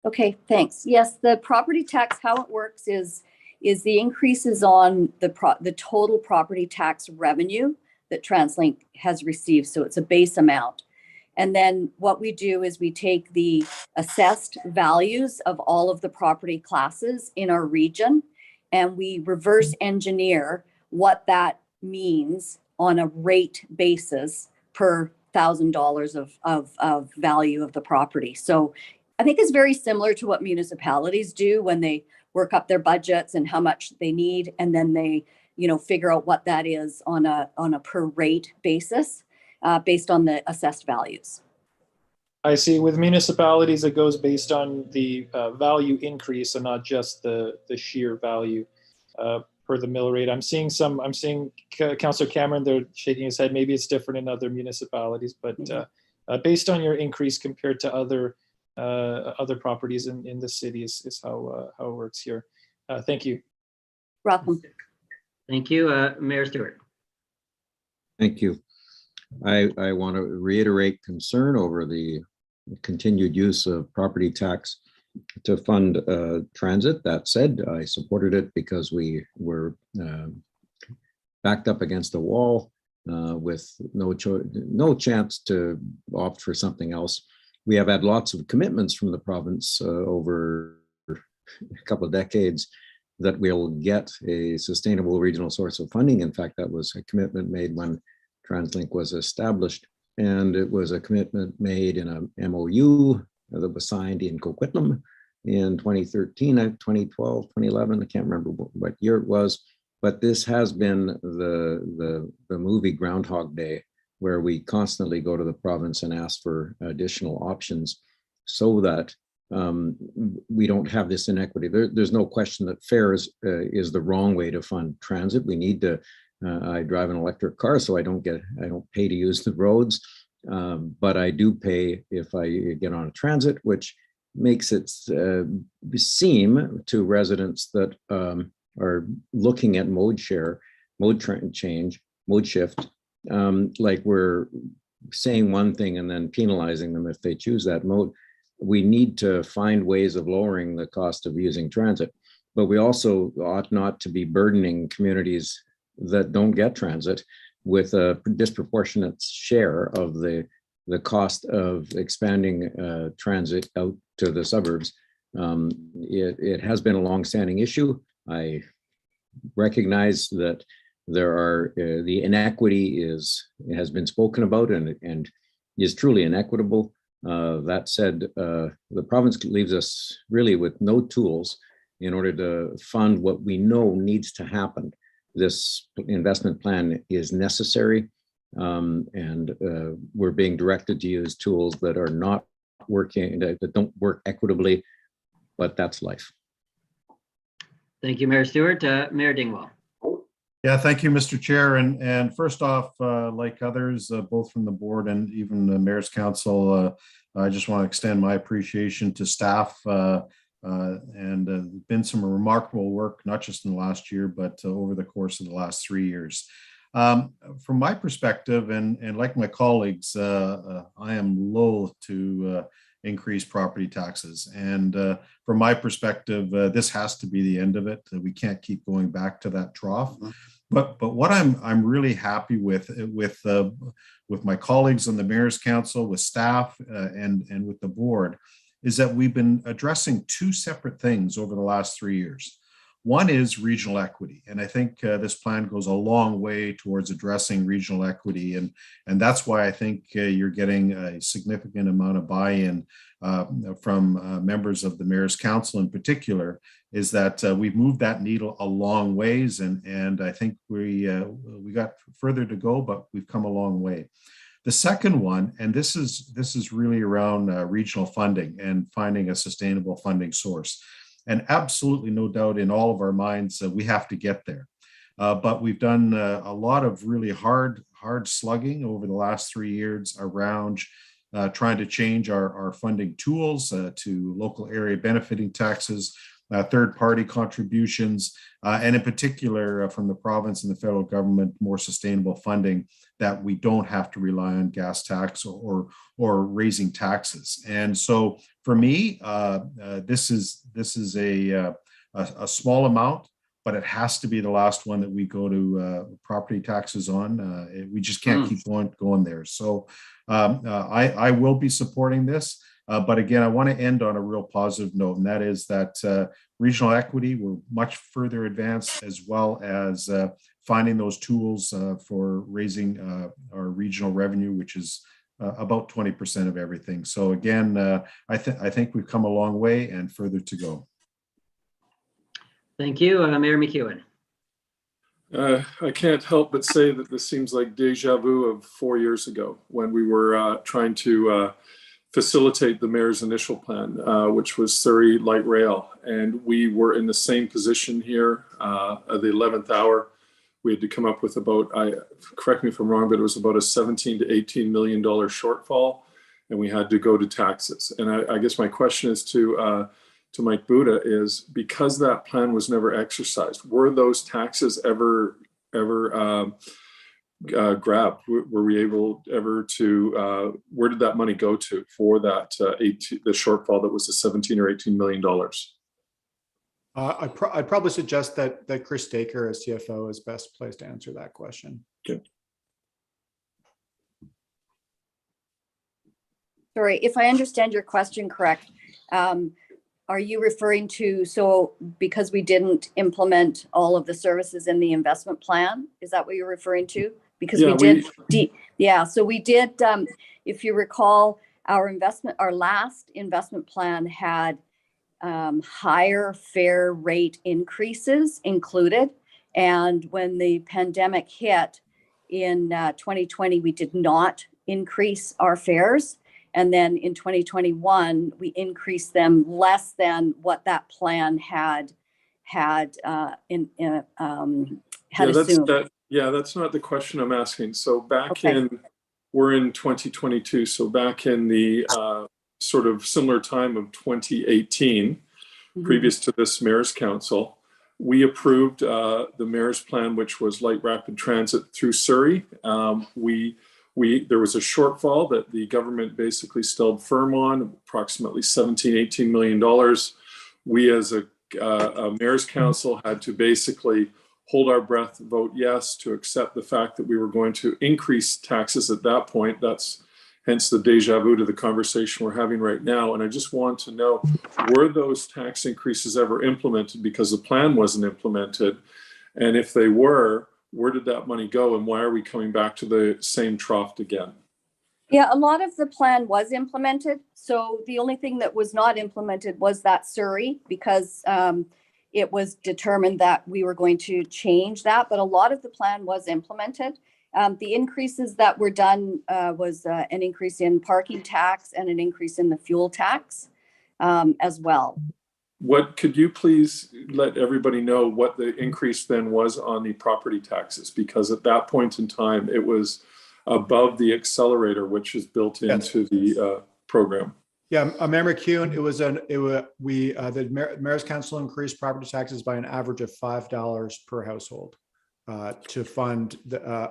S5: Okay, thanks. Yes, the property tax, how it works is the increases on the total property tax revenue that TransLink has received. So it's a base amount. And then what we do is we take the assessed values of all of the property classes in our region, and we reverse engineer what that means on a rate basis per $1,000 of value of the property. So I think it's very similar to what municipalities do when they work up their budgets and how much they need, and then they, you know, figure out what that is on a per rate basis based on the assessed values.
S4: I see. With municipalities, it goes based on the value increase and not just the sheer value per the mill rate. I'm seeing Councillor Cameron there shaking his head. Maybe it's different in other municipalities, but based on your increase compared to other properties in the city is how it works here. Thank you.
S5: Welcome.
S2: Thank you, Mayor Stewart.
S19: Thank you. I want to reiterate concern over the continued use of property tax to fund transit. That said, I supported it because we were backed up against the wall with no chance to opt for something else. We have had lots of commitments from the province over a couple of decades that we'll get a sustainable regional source of funding. In fact, that was a commitment made when TransLink was established, and it was a commitment made in a MOU that was signed in Coquitlam in 2013, 2012, 2011. I can't remember what year it was, but this has been the movie Groundhog Day, where we constantly go to the province and ask for additional options so that we don't have this inequity. There's no question that fares is the wrong way to fund transit. We need to, I drive an electric car, so I don't pay to use the roads, but I do pay if I get on a transit, which makes it seem to residents that are looking at mode change, mode shift, like we're saying one thing and then penalizing them if they choose that mode. We need to find ways of lowering the cost of using transit, but we also ought not to be burdening communities that don't get transit with a disproportionate share of the cost of expanding transit out to the suburbs. It has been a long-standing issue. I recognize that there are the inequity has been spoken about and is truly inequitable. That said, the province leaves us really with no tools in order to fund what we know needs to happen. This investment plan is necessary, and we're being directed to use tools that are not working, that don't work equitably, but that's life.
S2: Thank you, Mayor Stewart. Mayor Dingwall.
S1: Yeah, thank you, Mr. Chair. And first off, like others, both from the board and even the Mayor's Council, I just want to extend my appreciation to staff and been some remarkable work, not just in the last year, but over the course of the last 3 years. From my perspective, and like my colleagues, I am loath to increase property taxes. And from my perspective, this has to be the end of it. We can't keep going back to that trough. But what I'm really happy with my colleagues on the Mayor's Council, with staff, and with the board, is that we've been addressing two separate things over the last 3 years. One is regional equity, and I think this plan goes a long way towards addressing regional equity, and that's why I think you're getting a significant amount of buy-in from members of the Mayor's Council in particular, is that we've moved that needle a long ways, and I think we got further to go, but we've come a long way. The second one, and this is really around regional funding and finding a sustainable funding source. And absolutely no doubt in all of our minds we have to get there. But we've done a lot of really hard slugging over the last 3 years around trying to change our funding tools to local area benefiting taxes, third-party contributions, and in particular from the province and the federal government, more sustainable funding that we don't have to rely on gas tax or raising taxes. And so for me, this is a small amount, but it has to be the last one that we go to property taxes on. We just can't keep going there. So I will be supporting this. But again, I want to end on a real positive note, and that is that regional equity, we're much further advanced, as well as finding those tools for raising our regional revenue, which is about 20% of everything. So again, I think we've come a long way and further to go.
S2: Thank you, Mayor McEwen.
S21: I can't help but say that this seems like deja vu of 4 years ago, when we were trying to facilitate the mayor's initial plan, which was Surrey Light Rail. And we were in the same position here at the 11th hour. We had to come up with about, correct me if I'm wrong, but it was about a $17 to $18 million shortfall, and we had to go to taxes. And I guess my question is to Mike Buda is, because that plan was never exercised, were those taxes ever grabbed? Were we able ever to, where did that money go to for that the shortfall that was the 17 or $18 million?
S1: I'd probably suggest that Chris Staker as CFO is best placed to answer that question.
S21: Okay.
S5: Sorry, if I understand your question correct, are you referring to, so because we didn't implement all of the services in the investment plan? Is that what you're referring to? Because
S21: yeah,
S5: so we did, if you recall, our last investment plan had higher fare rate increases included. And when the pandemic hit in 2020, we did not increase our fares. And then in 2021, we increased them less than what that plan had assumed.
S21: That's not the question I'm asking. So we're in 2022. So back in the sort of similar time of 2018, previous to this Mayor's Council, we approved the Mayor's Plan, which was light rapid transit through Surrey. There was a shortfall that the government basically stood firm on, approximately $17, $18 million. We as a Mayor's Council had to basically hold our breath, vote yes to accept the fact that we were going to increase taxes at that point. That's hence the deja vu to the conversation we're having right now. And I just want to know, were those tax increases ever implemented, because the plan wasn't implemented? And if they were, where did that money go, and why are we coming back to the same trough again?
S5: Yeah, a lot of the plan was implemented. So the only thing that was not implemented was that Surrey, because it was determined that we were going to change that, but a lot of the plan was implemented. The increases that were done was an increase in parking tax and an increase in the fuel tax as well.
S21: What could you please let everybody know what the increase then was on the property taxes? Because at that point in time, it was above the accelerator, which is built into the program.
S1: Yeah, Mayor McCune, the Mayor's Council increased property taxes by an average of $5 per household to fund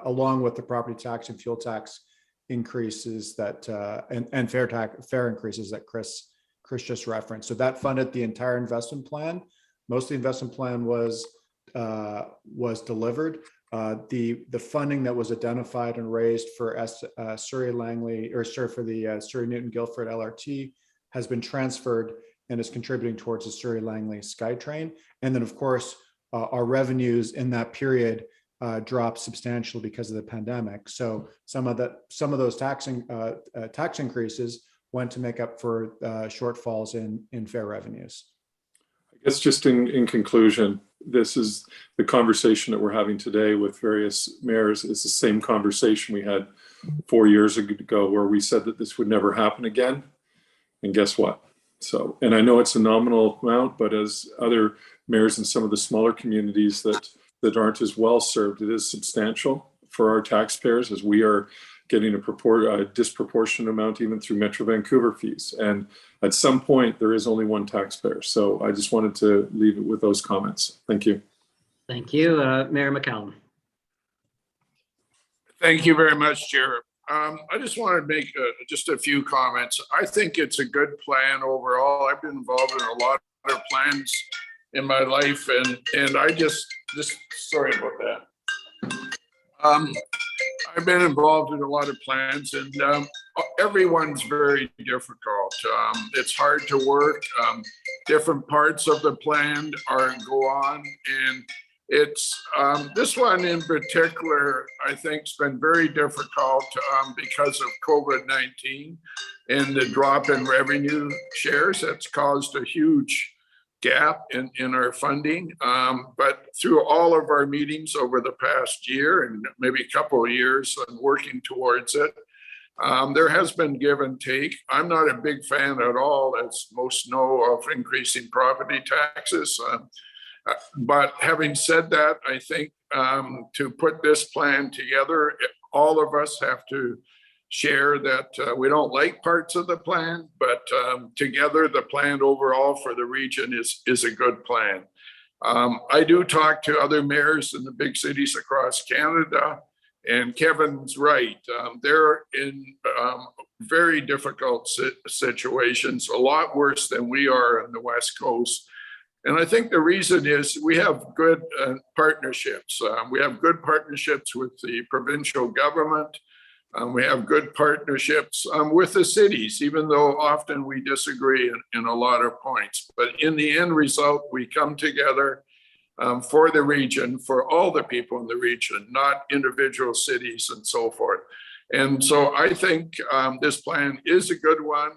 S1: along with the property tax and fuel tax increases that and fare increases that Chris just referenced. So that funded the entire investment plan. Most of the investment plan was delivered. The funding that was identified and raised for Surrey Langley, or sorry, for the Surrey Newton Guildford LRT has been transferred and is contributing towards the Surrey Langley SkyTrain. And then, of course, our revenues in that period dropped substantially because of the pandemic. So some of those tax increases went to make up for shortfalls in fare revenues.
S21: I guess just in conclusion, this is the conversation that we're having today with various mayors. It's the same conversation we had 4 years ago where we said that this would never happen again. And guess what? So, and I know it's a nominal amount, but as other mayors in some of the smaller communities that aren't as well served, it is substantial for our taxpayers, as we are getting a disproportionate amount even through Metro Vancouver fees. And at some point, there is only one taxpayer. So I just wanted to leave it with those comments. Thank you.
S2: Thank you. Mayor McCallum.
S6: Thank you very much, Chair. I just want to make just a few comments. I think it's a good plan overall. I've been involved in a lot of plans in my life, and I just sorry about that. I've been involved in a lot of plans, and everyone's very difficult. It's hard to work. Different parts of the plan go on, and it's this one in particular, I think, has been very difficult because of COVID-19 and the drop in revenue shares. That's caused a huge gap in our funding. But through all of our meetings over the past year and maybe a couple of years and working towards it, there has been give and take. I'm not a big fan at all, as most know, of increasing property taxes. But having said that, I think to put this plan together, all of us have to share that we don't like parts of the plan, but together the plan overall for the region is a good plan. I do talk to other mayors in the big cities across Canada, and Kevin's right. They're in very difficult situations, a lot worse than we are on the West Coast. And I think the reason is we have good partnerships. We have good partnerships with the provincial government. We have good partnerships with the cities, even though often we disagree in a lot of points. But in the end result, we come together for the region, for all the people in the region, not individual cities and so forth. And so I think this plan is a good one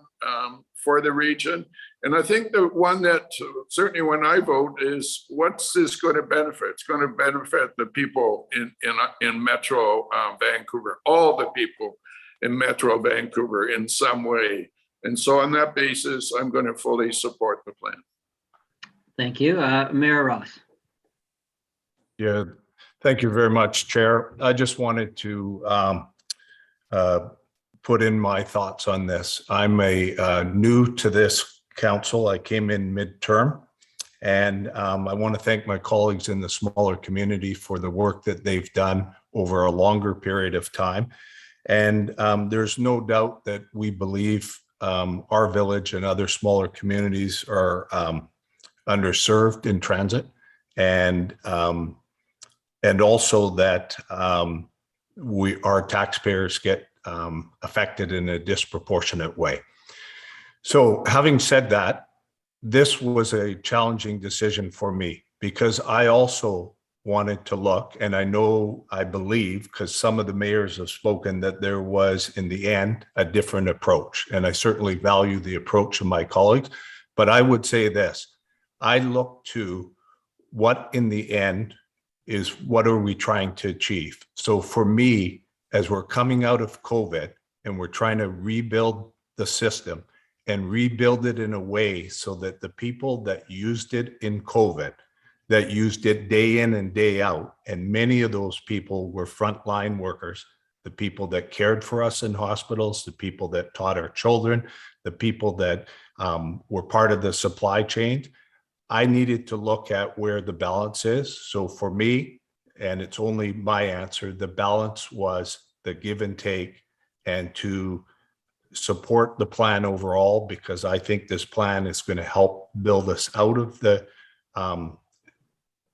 S6: for the region. And I think the one that certainly when I vote is, what's this going to benefit? It's going to benefit the people in Metro Vancouver, all the people in Metro Vancouver in some way. And so on that basis, I'm going to fully support the plan.
S2: Thank you. Mayor Ross.
S8: Yeah, thank you very much, Chair. I just wanted to put in my thoughts on this. I'm new to this council. I came in midterm, and I want to thank my colleagues in the smaller community for the work that they've done over a longer period of time. And there's no doubt that we believe our village and other smaller communities are underserved in transit, and also that our taxpayers get affected in a disproportionate way. So having said that, this was a challenging decision for me because I also wanted to look, and I believe, because some of the mayors have spoken, that there was in the end a different approach. And I certainly value the approach of my colleagues, but I would say this, I look to what in the end is what are we trying to achieve? So for me, as we're coming out of COVID and we're trying to rebuild the system, and rebuild it in a way so that the people that used it in COVID, that used it day in and day out, and many of those people were frontline workers, the people that cared for us in hospitals, the people that taught our children, the people that were part of the supply chain. I needed to look at where the balance is. So for me, and it's only my answer, the balance was the give and take, and to support the plan overall, because I think this plan is going to help build us out of the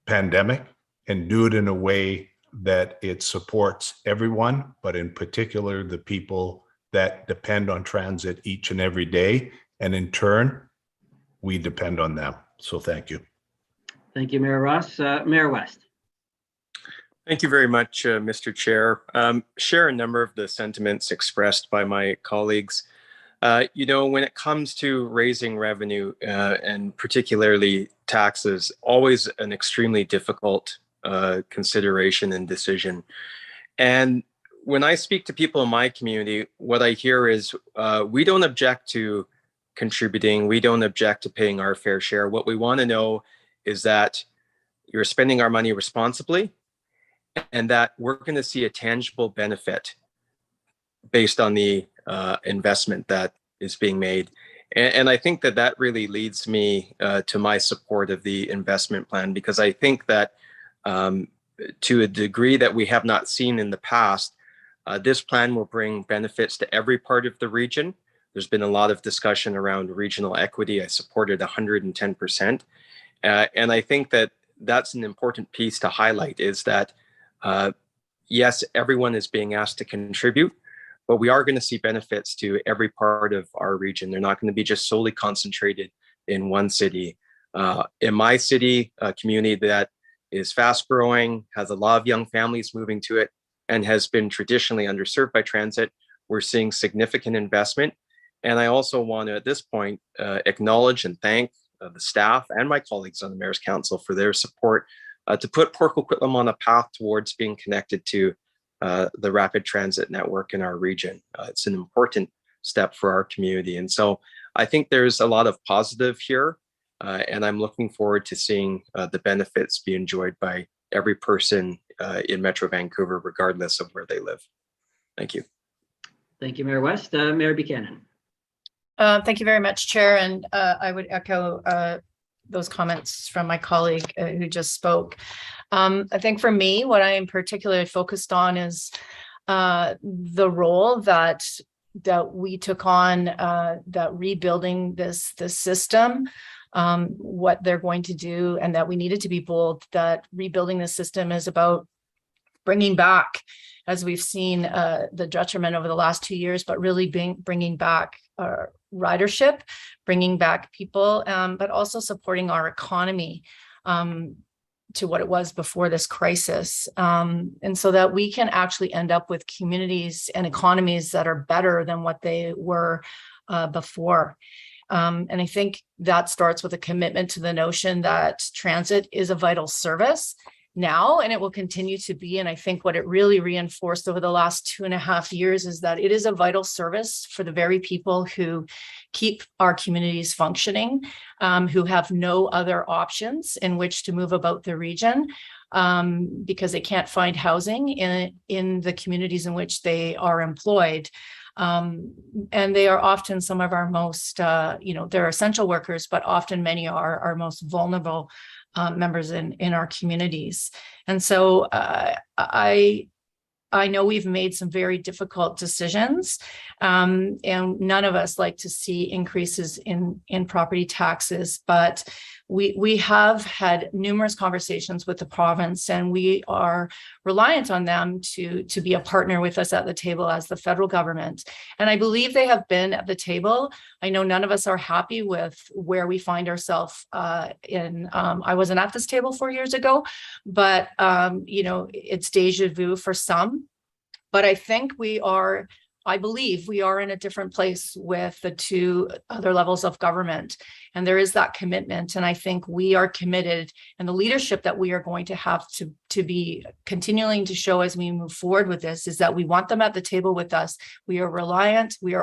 S8: pandemic and do it in a way that it supports everyone, but in particular, the people that depend on transit each and every day. And in turn, we depend on them. So thank you.
S2: Thank you, Mayor Ross. Mayor West.
S9: Thank you very much, Mr. Chair. Share a number of the sentiments expressed by my colleagues. When it comes to raising revenue and particularly taxes, always an extremely difficult consideration and decision. And when I speak to people in my community, what I hear is we don't object to contributing. We don't object to paying our fair share. What we want to know is that you're spending our money responsibly and that we're going to see a tangible benefit based on the investment that is being made. And I think that that really leads me to my support of the investment plan, because I think that to a degree that we have not seen in the past, this plan will bring benefits to every part of the region. There's been a lot of discussion around regional equity. I supported 110%. And I think that that's an important piece to highlight, is that yes, everyone is being asked to contribute, but we are going to see benefits to every part of our region. They're not going to be just solely concentrated in one city. In my city, a community that is fast growing, has a lot of young families moving to it, and has been traditionally underserved by transit, we're seeing significant investment. And I also want to, at this point, acknowledge and thank the staff and my colleagues on the Mayor's Council for their support to put Port Coquitlam on a path towards being connected to the rapid transit network in our region. It's an important step for our community. And so I think there's a lot of positive here, and I'm looking forward to seeing the benefits be enjoyed by every person in Metro Vancouver, regardless of where they live. Thank you.
S2: Thank you, Mayor West. Mayor Buchanan.
S12: Thank you very much, Chair. And I would echo those comments from my colleague who just spoke. I think for me, what I am particularly focused on is the role that we took on, that rebuilding this system, what they're going to do, and that we needed to be bold, that rebuilding the system is about bringing back, as we've seen the detriment over the last 2 years, but really bringing back ridership, bringing back people, but also supporting our economy to what it was before this crisis. And so that we can actually end up with communities and economies that are better than what they were before. And I think that starts with a commitment to the notion that transit is a vital service now, and it will continue to be. And I think what it really reinforced over the last 2.5 years is that it is a vital service for the very people who keep our communities functioning, who have no other options in which to move about the region because they can't find housing in the communities in which they are employed. And they are often some of our most, they're essential workers, but often many are our most vulnerable members in our communities. And so I know we've made some very difficult decisions, and none of us like to see increases in property taxes, but we have had numerous conversations with the province, and we are reliant on them to be a partner with us at the table as the federal government. And I believe they have been at the table. I know none of us are happy with where we find ourselves in. I wasn't at this table 4 years ago, but it's deja vu for some. But I think I believe we are in a different place with the two other levels of government. And there is that commitment. And I think we are committed, and the leadership that we are going to have to be continuing to show as we move forward with this is that we want them at the table with us. We are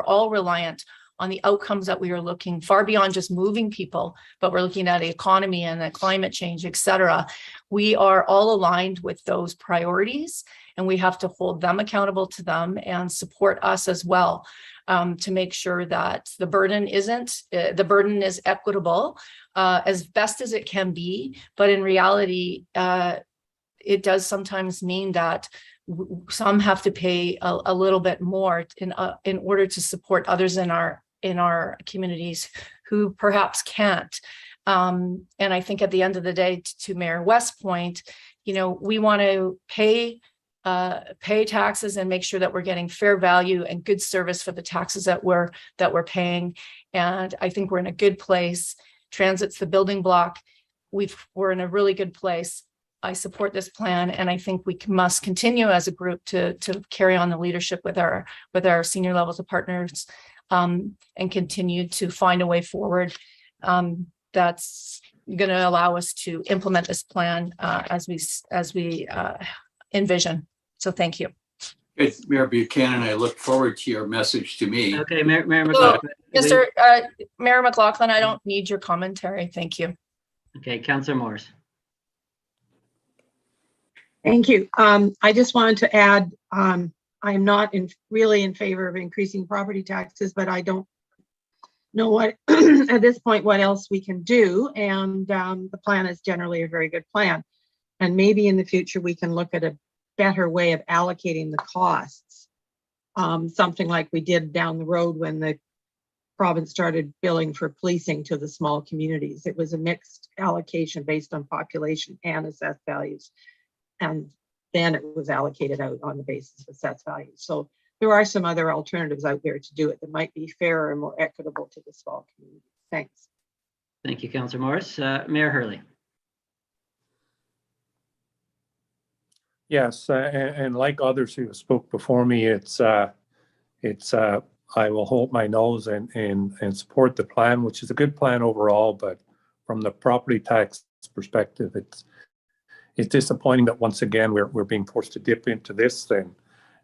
S12: all reliant on the outcomes that we are looking far beyond just moving people, but we're looking at the economy and the climate change, et cetera. We are all aligned with those priorities, and we have to hold them accountable to them and support us as well, to make sure that the burden is equitable as best as it can be. But in reality, it does sometimes mean that some have to pay a little bit more in order to support others in our communities who perhaps can't. And I think at the end of the day, to Mayor West's point, we want to pay taxes and make sure that we're getting fair value and good service for the taxes that we're paying. And I think we're in a good place. Transit's the building block. We're in a really good place. I support this plan, and I think we must continue as a group to carry on the leadership with our senior levels of partners, and continue to find a way forward that's going to allow us to implement this plan as we envision. So thank you.
S7: Good, Mayor Buchanan, I look forward to your message to me.
S2: Okay, Mayor McLaughlin.
S12: Mayor McLaughlin, I don't need your commentary. Thank you.
S2: Okay, Councillor Morris.
S10: Thank you. I just wanted to add, I'm not really in favor of increasing property taxes, but I don't know what at this point what else we can do. And the plan is generally a very good plan. And maybe in the future we can look at a better way of allocating the costs. Something like we did down the road when the province started billing for policing to the small communities. It was a mixed allocation based on population and assessed values. And then it was allocated out on the basis of assessed values. So there are some other alternatives out there to do it that might be fairer and more equitable to the small community. Thanks.
S2: Thank you, Councillor Morris. Mayor Hurley.
S16: Yes, and like others who spoke before me, I will hold my nose and support the plan, which is a good plan overall. But from the property tax perspective, it's disappointing that once again we're being forced to dip into this thing,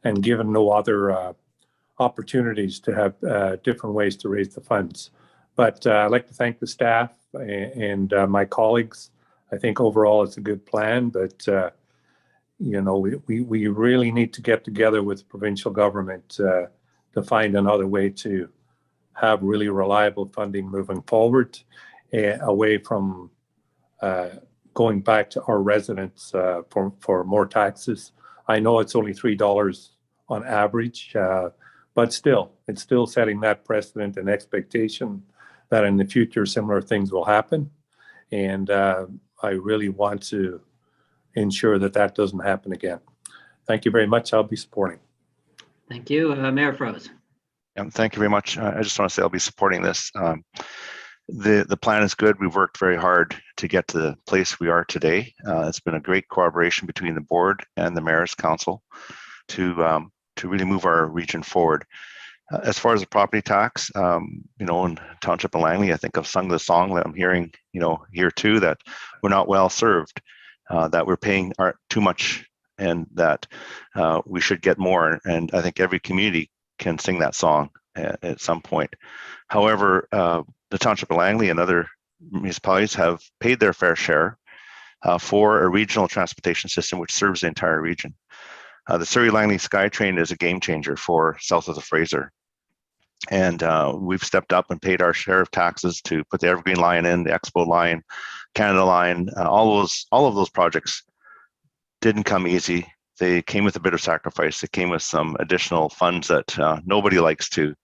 S16: and given no other opportunities to have different ways to raise the funds. But I'd like to thank the staff and my colleagues. I think overall it's a good plan, but we really need to get together with the provincial government to find another way to have really reliable funding moving forward, away from going back to our residents for more taxes. I know it's only $3 on average, but it's still setting that precedent and expectation that in the future similar things will happen. And I really want to ensure that doesn't happen again. Thank you very much. I'll be supporting.
S2: Thank you. Mayor Froese.
S11: Thank you very much. I just want to say I'll be supporting this. The plan is good. We've worked very hard to get to the place we are today. It's been a great cooperation between the board and the Mayor's Council to really move our region forward. As far as the property tax, in Township of Langley, I think I've sung the song that I'm hearing, here too, that we're not well served, that we're paying too much, and that we should get more. And I think every community can sing that song at some point. However, the Township of Langley and other municipalities have paid their fair share for a regional transportation system which serves the entire region. The Surrey-Langley SkyTrain is a game changer for south of the Fraser. And we've stepped up and paid our share of taxes to put the Evergreen Line in, the Expo Line, Canada Line. All of those projects didn't come easy. They came with a bit of sacrifice. They came with some additional funds that nobody likes to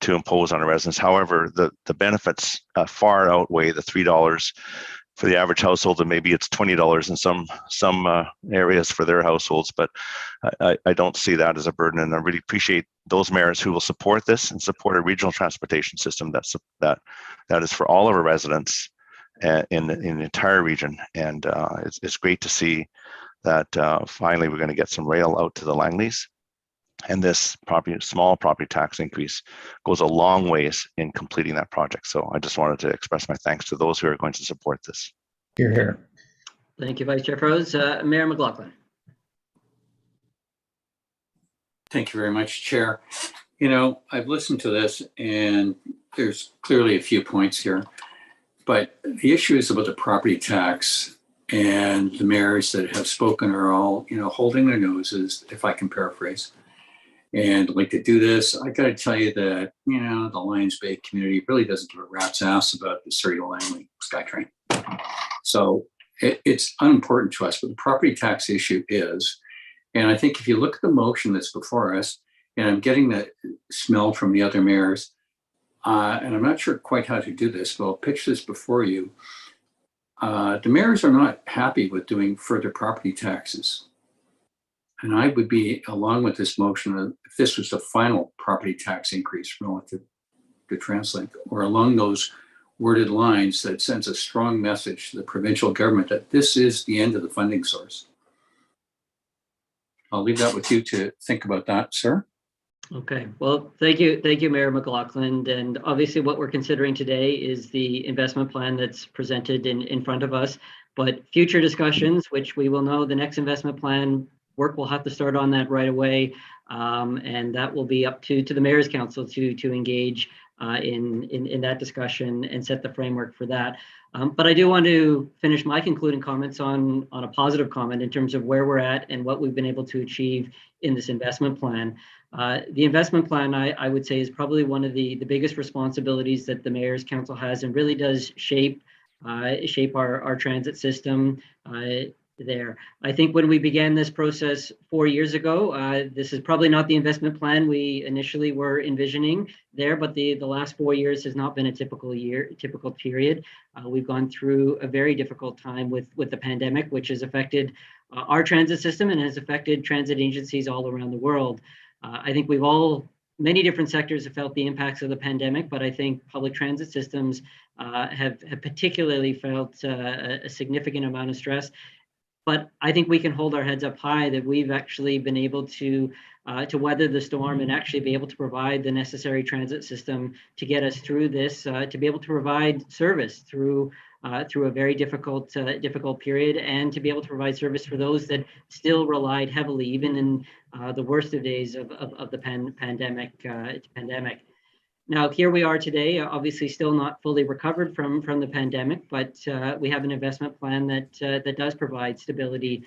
S11: impose on our residents. However, the benefits far outweigh the $3 for the average household, and maybe it's $20 in some areas for their households. But I don't see that as a burden, and I really appreciate those mayors who will support this and support a regional transportation system that is for all of our residents in the entire region. And it's great to see that finally we're going to get some rail out to the Langleys. And this small property tax increase goes a long ways in completing that project. So I just wanted to express my thanks to those who are going to support this.
S16: Hear, hear.
S2: Thank you, Vice Chair Froese. Mayor McLaughlin.
S7: Thank you very much, Chair. You know, I've listened to this and there's clearly a few points here, but the issue is about the property tax, and the mayors that have spoken are all, you know, holding their noses, if I can paraphrase, and like to do this. I got to tell you that, you know, the Lions Bay community really doesn't give a rat's ass about the Surrey to Langley SkyTrain. So it's unimportant to us, but the property tax issue is. And I think if you look at the motion that's before us, and I'm getting that smell from the other mayors, and I'm not sure quite how to do this, but I'll pitch this before you. The mayors are not happy with doing further property taxes. And I would be, along with this motion, if this was the final property tax increase relative to TransLink, or along those worded lines that sends a strong message to the provincial government that this is the end of the funding source. I'll leave that with you to think about that, sir.
S2: Okay, well, thank you, Mayor McLaughlin. And obviously what we're considering today is the investment plan that's presented in front of us. But future discussions, which we will know the next investment plan work, will have to start on that right away. And that will be up to the Mayor's Council to engage in that discussion and set the framework for that. But I do want to finish my concluding comments on a positive comment in terms of where we're at and what we've been able to achieve in this investment plan. The investment plan, I would say, is probably one of the biggest responsibilities that the Mayor's Council has, and really does shape our transit system there. I think when we began this process 4 years ago, this is probably not the investment plan we initially were envisioning there, but the last 4 years has not been a typical period. We've gone through a very difficult time with the pandemic, which has affected our transit system and has affected transit agencies all around the world. I think many different sectors have felt the impacts of the pandemic, but I think public transit systems have particularly felt a significant amount of stress. But I think we can hold our heads up high that we've actually been able to weather the storm and actually be able to provide the necessary transit system to get us through this, to be able to provide service through a very difficult period, and to be able to provide service for those that still relied heavily, even in the worst of days of the pandemic. Now, here we are today, obviously still not fully recovered from the pandemic, but we have an investment plan that does provide stability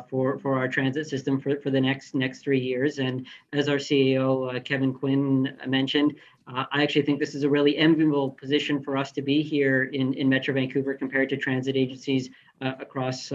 S2: for our transit system for the next 3 years. And as our CEO, Kevin Quinn, mentioned, I actually think this is a really enviable position for us to be here in Metro Vancouver compared to transit agencies across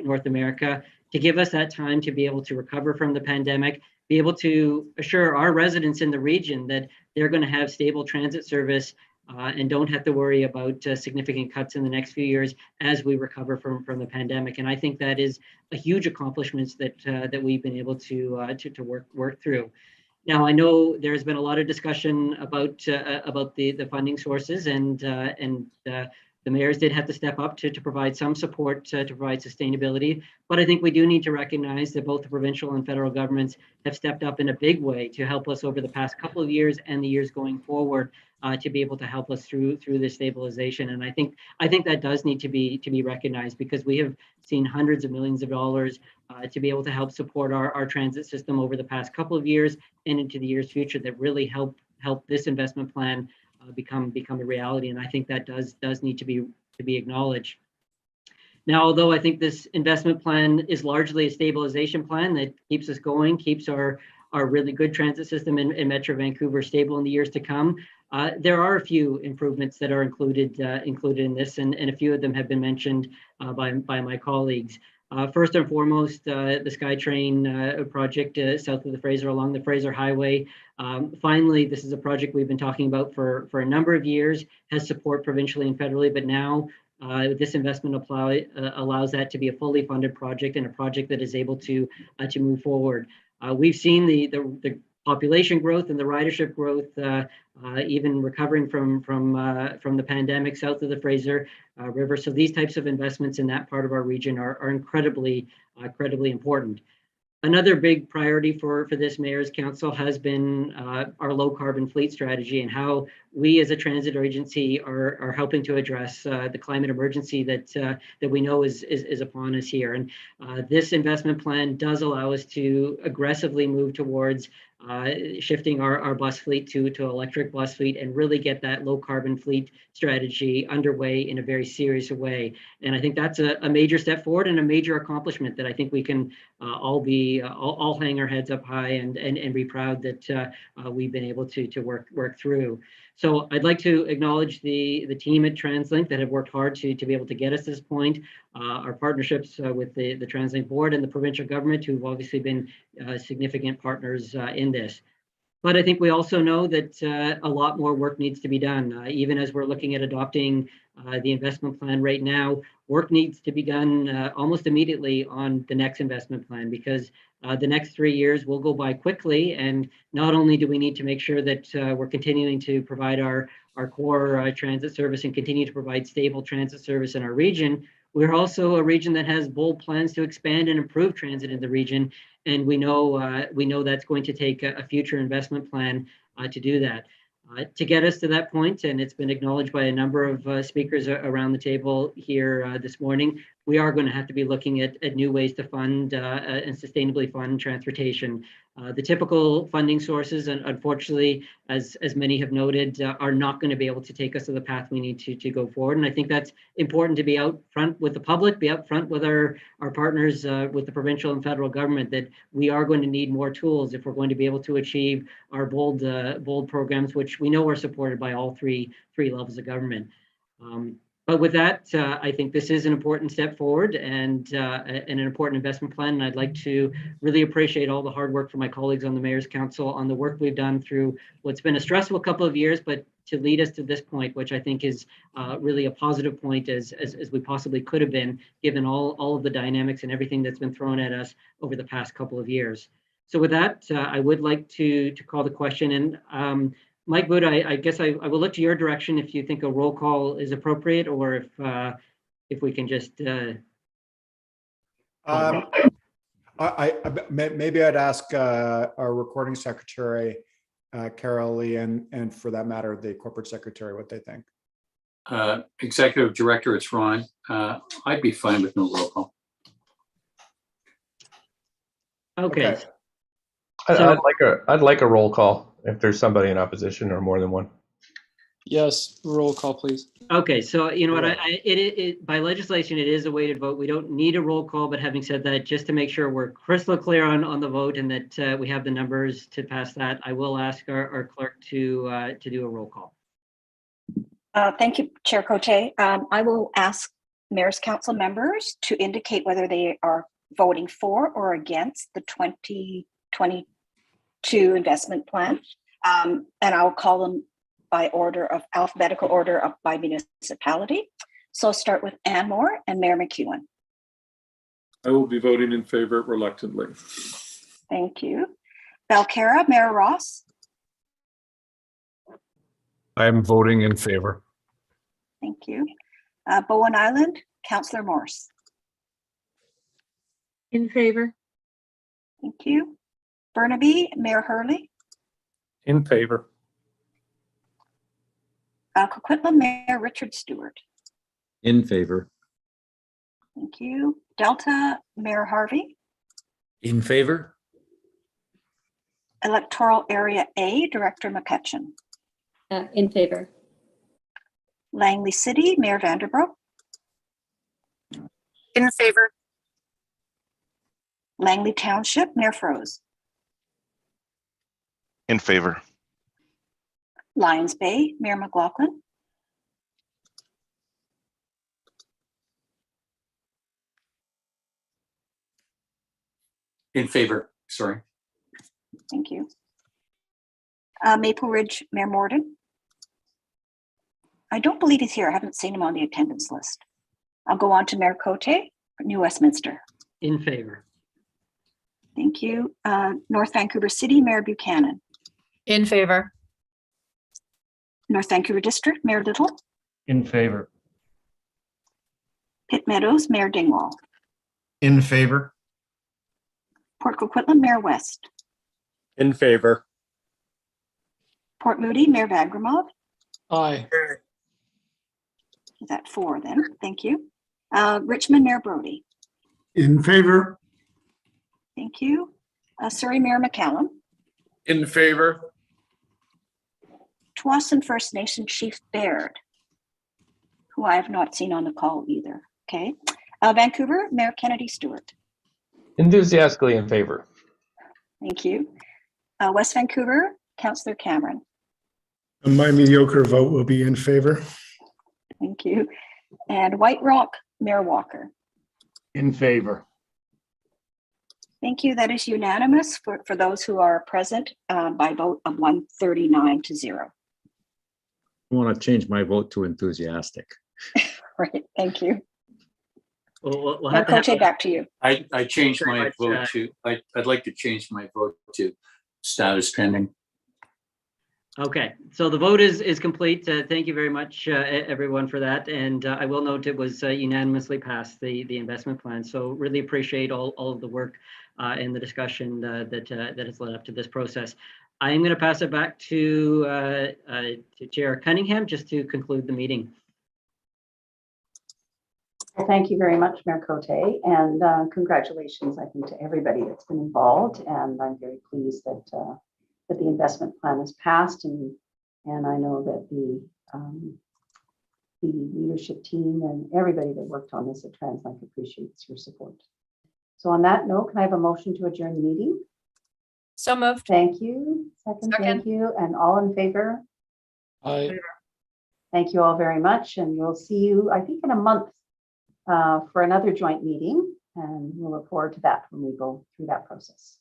S2: North America, to give us that time to be able to recover from the pandemic, be able to assure our residents in the region that they're going to have stable transit service and don't have to worry about significant cuts in the next few years as we recover from the pandemic. And I think that is a huge accomplishment that we've been able to work through. Now, I know there's been a lot of discussion about the funding sources, and the mayors did have to step up to provide some support to provide sustainability. But I think we do need to recognize that both the provincial and federal governments have stepped up in a big way to help us over the past couple of years and the years going forward to be able to help us through this stabilization. And I think that does need to be recognized, because we have seen hundreds of millions of dollars to be able to help support our transit system over the past couple of years and into the years future that really help this investment plan become a reality. And I think that does need to be acknowledged. Now, although I think this investment plan is largely a stabilization plan that keeps us going, keeps our really good transit system in Metro Vancouver stable in the years to come, there are a few improvements that are included in this, and a few of them have been mentioned by my colleagues. First and foremost, the SkyTrain project south of the Fraser, along the Fraser Highway. Finally, this is a project we've been talking about for a number of years, has support provincially and federally, but now this investment allows that to be a fully funded project, and a project that is able to move forward. We've seen the population growth and the ridership growth, even recovering from the pandemic south of the Fraser River. So these types of investments in that part of our region are incredibly important. Another big priority for this Mayor's Council has been our low carbon fleet strategy, and how we as a transit agency are helping to address the climate emergency that we know is upon us here. And this investment plan does allow us to aggressively move towards shifting our bus fleet to electric bus fleet and really get that low carbon fleet strategy underway in a very serious way. And I think that's a major step forward and a major accomplishment that I think we can all hang our heads up high and be proud that we've been able to work through. So I'd like to acknowledge the team at TransLink that have worked hard to be able to get us to this point, our partnerships with the TransLink board and the provincial government, who've obviously been significant partners in this. But I think we also know that a lot more work needs to be done. Even as we're looking at adopting the investment plan right now, work needs to be done almost immediately on the next investment plan, because the next 3 years will go by quickly. And not only do we need to make sure that we're continuing to provide our core transit service and continue to provide stable transit service in our region, we're also a region that has bold plans to expand and improve transit in the region. And we know that's going to take a future investment plan to do that. To get us to that point, and it's been acknowledged by a number of speakers around the table here this morning, we are going to have to be looking at new ways to fund and sustainably fund transportation. The typical funding sources, and unfortunately, as many have noted, are not going to be able to take us to the path we need to go forward. And I think that's important to be out front with the public, be out front with our partners, with the provincial and federal government, that we are going to need more tools if we're going to be able to achieve our bold programs, which we know are supported by all three levels of government. But with that, I think this is an important step forward and an important investment plan. And I'd like to really appreciate all the hard work from my colleagues on the Mayor's Council on the work we've done through what's been a stressful couple of years, but to lead us to this point, which I think is really a positive point as we possibly could have been, given all of the dynamics and everything that's been thrown at us over the past couple of years. So with that, I would like to call the question. And Mike Wood, I guess I will look to your direction if you think a roll call is appropriate, or if we can just.
S1: Maybe I'd ask our recording secretary, Carol Lee, and for that matter, the corporate secretary, what they think.
S7: Executive Director, it's Ron. I'd be fine with no roll call.
S2: Okay.
S14: I'd like a roll call if there's somebody in opposition or more than one.
S4: Yes, roll call, please.
S2: Okay, so you know what, by legislation, it is a weighted vote. We don't need a roll call, but having said that, just to make sure we're crystal clear on the vote and that we have the numbers to pass that, I will ask our clerk to do a roll call.
S17: Thank you, Chair Cote. I will ask Mayor's Council members to indicate whether they are voting for or against the 2022 investment plan. And I'll call them by alphabetical order by municipality. So I'll start with Ann Moore and Mayor McEwen.
S21: I will be voting in favor reluctantly.
S17: Thank you. Belcarra, Mayor Ross.
S8: I'm voting in favor.
S17: Thank you. Bowen Island, Councillor Morse.
S10: In favor.
S17: Thank you. Burnaby, Mayor Hurley.
S16: In favor.
S17: Coquitlam, Mayor Richard Stewart.
S19: In favor.
S17: Thank you. Delta, Mayor Harvey.
S23: In favor.
S17: Electoral Area A, Director McCutcheon.
S24: In favor.
S17: Langley City, Mayor Vanderbroek.
S24: In favor.
S17: Langley Township, Mayor Froese.
S11: In favor.
S17: Lions Bay, Mayor McLaughlin.
S7: In favor, sorry.
S17: Thank you. Maple Ridge, Mayor Morden. I don't believe he's here. I haven't seen him on the attendance list. I'll go on to Mayor Cote, New Westminster.
S2: In favor.
S17: Thank you. North Vancouver City, Mayor Buchanan.
S12: In favor.
S17: North Vancouver District, Mayor Little.
S23: In favor.
S17: Pitt Meadows, Mayor Dingwall.
S23: In favor.
S17: Port Coquitlam, Mayor West.
S9: In favor.
S17: Port Moody, Mayor Vagramov.
S4: Aye.
S17: Is that 4 then? Thank you. Richmond, Mayor Brody.
S15: In favor.
S17: Thank you. Surrey, Mayor McCallum.
S6: In favor?
S17: Tawasin First Nation Chief Baird, who I have not seen on the call either. Okay. Vancouver, Mayor Kennedy Stewart.
S14: Enthusiastically in favor.
S17: Thank you. West Vancouver, Councillor Cameron.
S22: My mediocre vote will be in favor.
S17: Thank you. And White Rock, Mayor Walker.
S23: In favor.
S17: Thank you. That is unanimous for those who are present by vote of 139-0.
S19: I want to change my vote to enthusiastic.
S17: Right. Thank you.
S2: We'll
S17: Mayor
S2: have to have
S17: Cote, back to you.
S7: I changed
S2: Very
S7: my
S2: much,
S7: vote to, I'd like to change my vote to status pending.
S2: Okay, so the vote is complete. Thank you very much, everyone, for that. And I will note it was unanimously passed, the investment plan. So really appreciate all of the work and the discussion that has led up to this process. I am going to pass it back to Chair Cunningham just to conclude the meeting.
S3: Well, thank you very much, Mayor Cote, and congratulations, I think, to everybody that's been involved. And I'm very pleased that that the investment plan is passed, and I know that the leadership team and everybody that worked on this at TransLink appreciates your support. So on that note, can I have a motion to adjourn the meeting?
S12: So moved.
S3: Thank you. Second. Thank you. And all in favor?
S4: Aye.
S3: Thank you all very much. And we'll see you, I think, in a month for another joint meeting. And we'll look forward to that when we go through that process.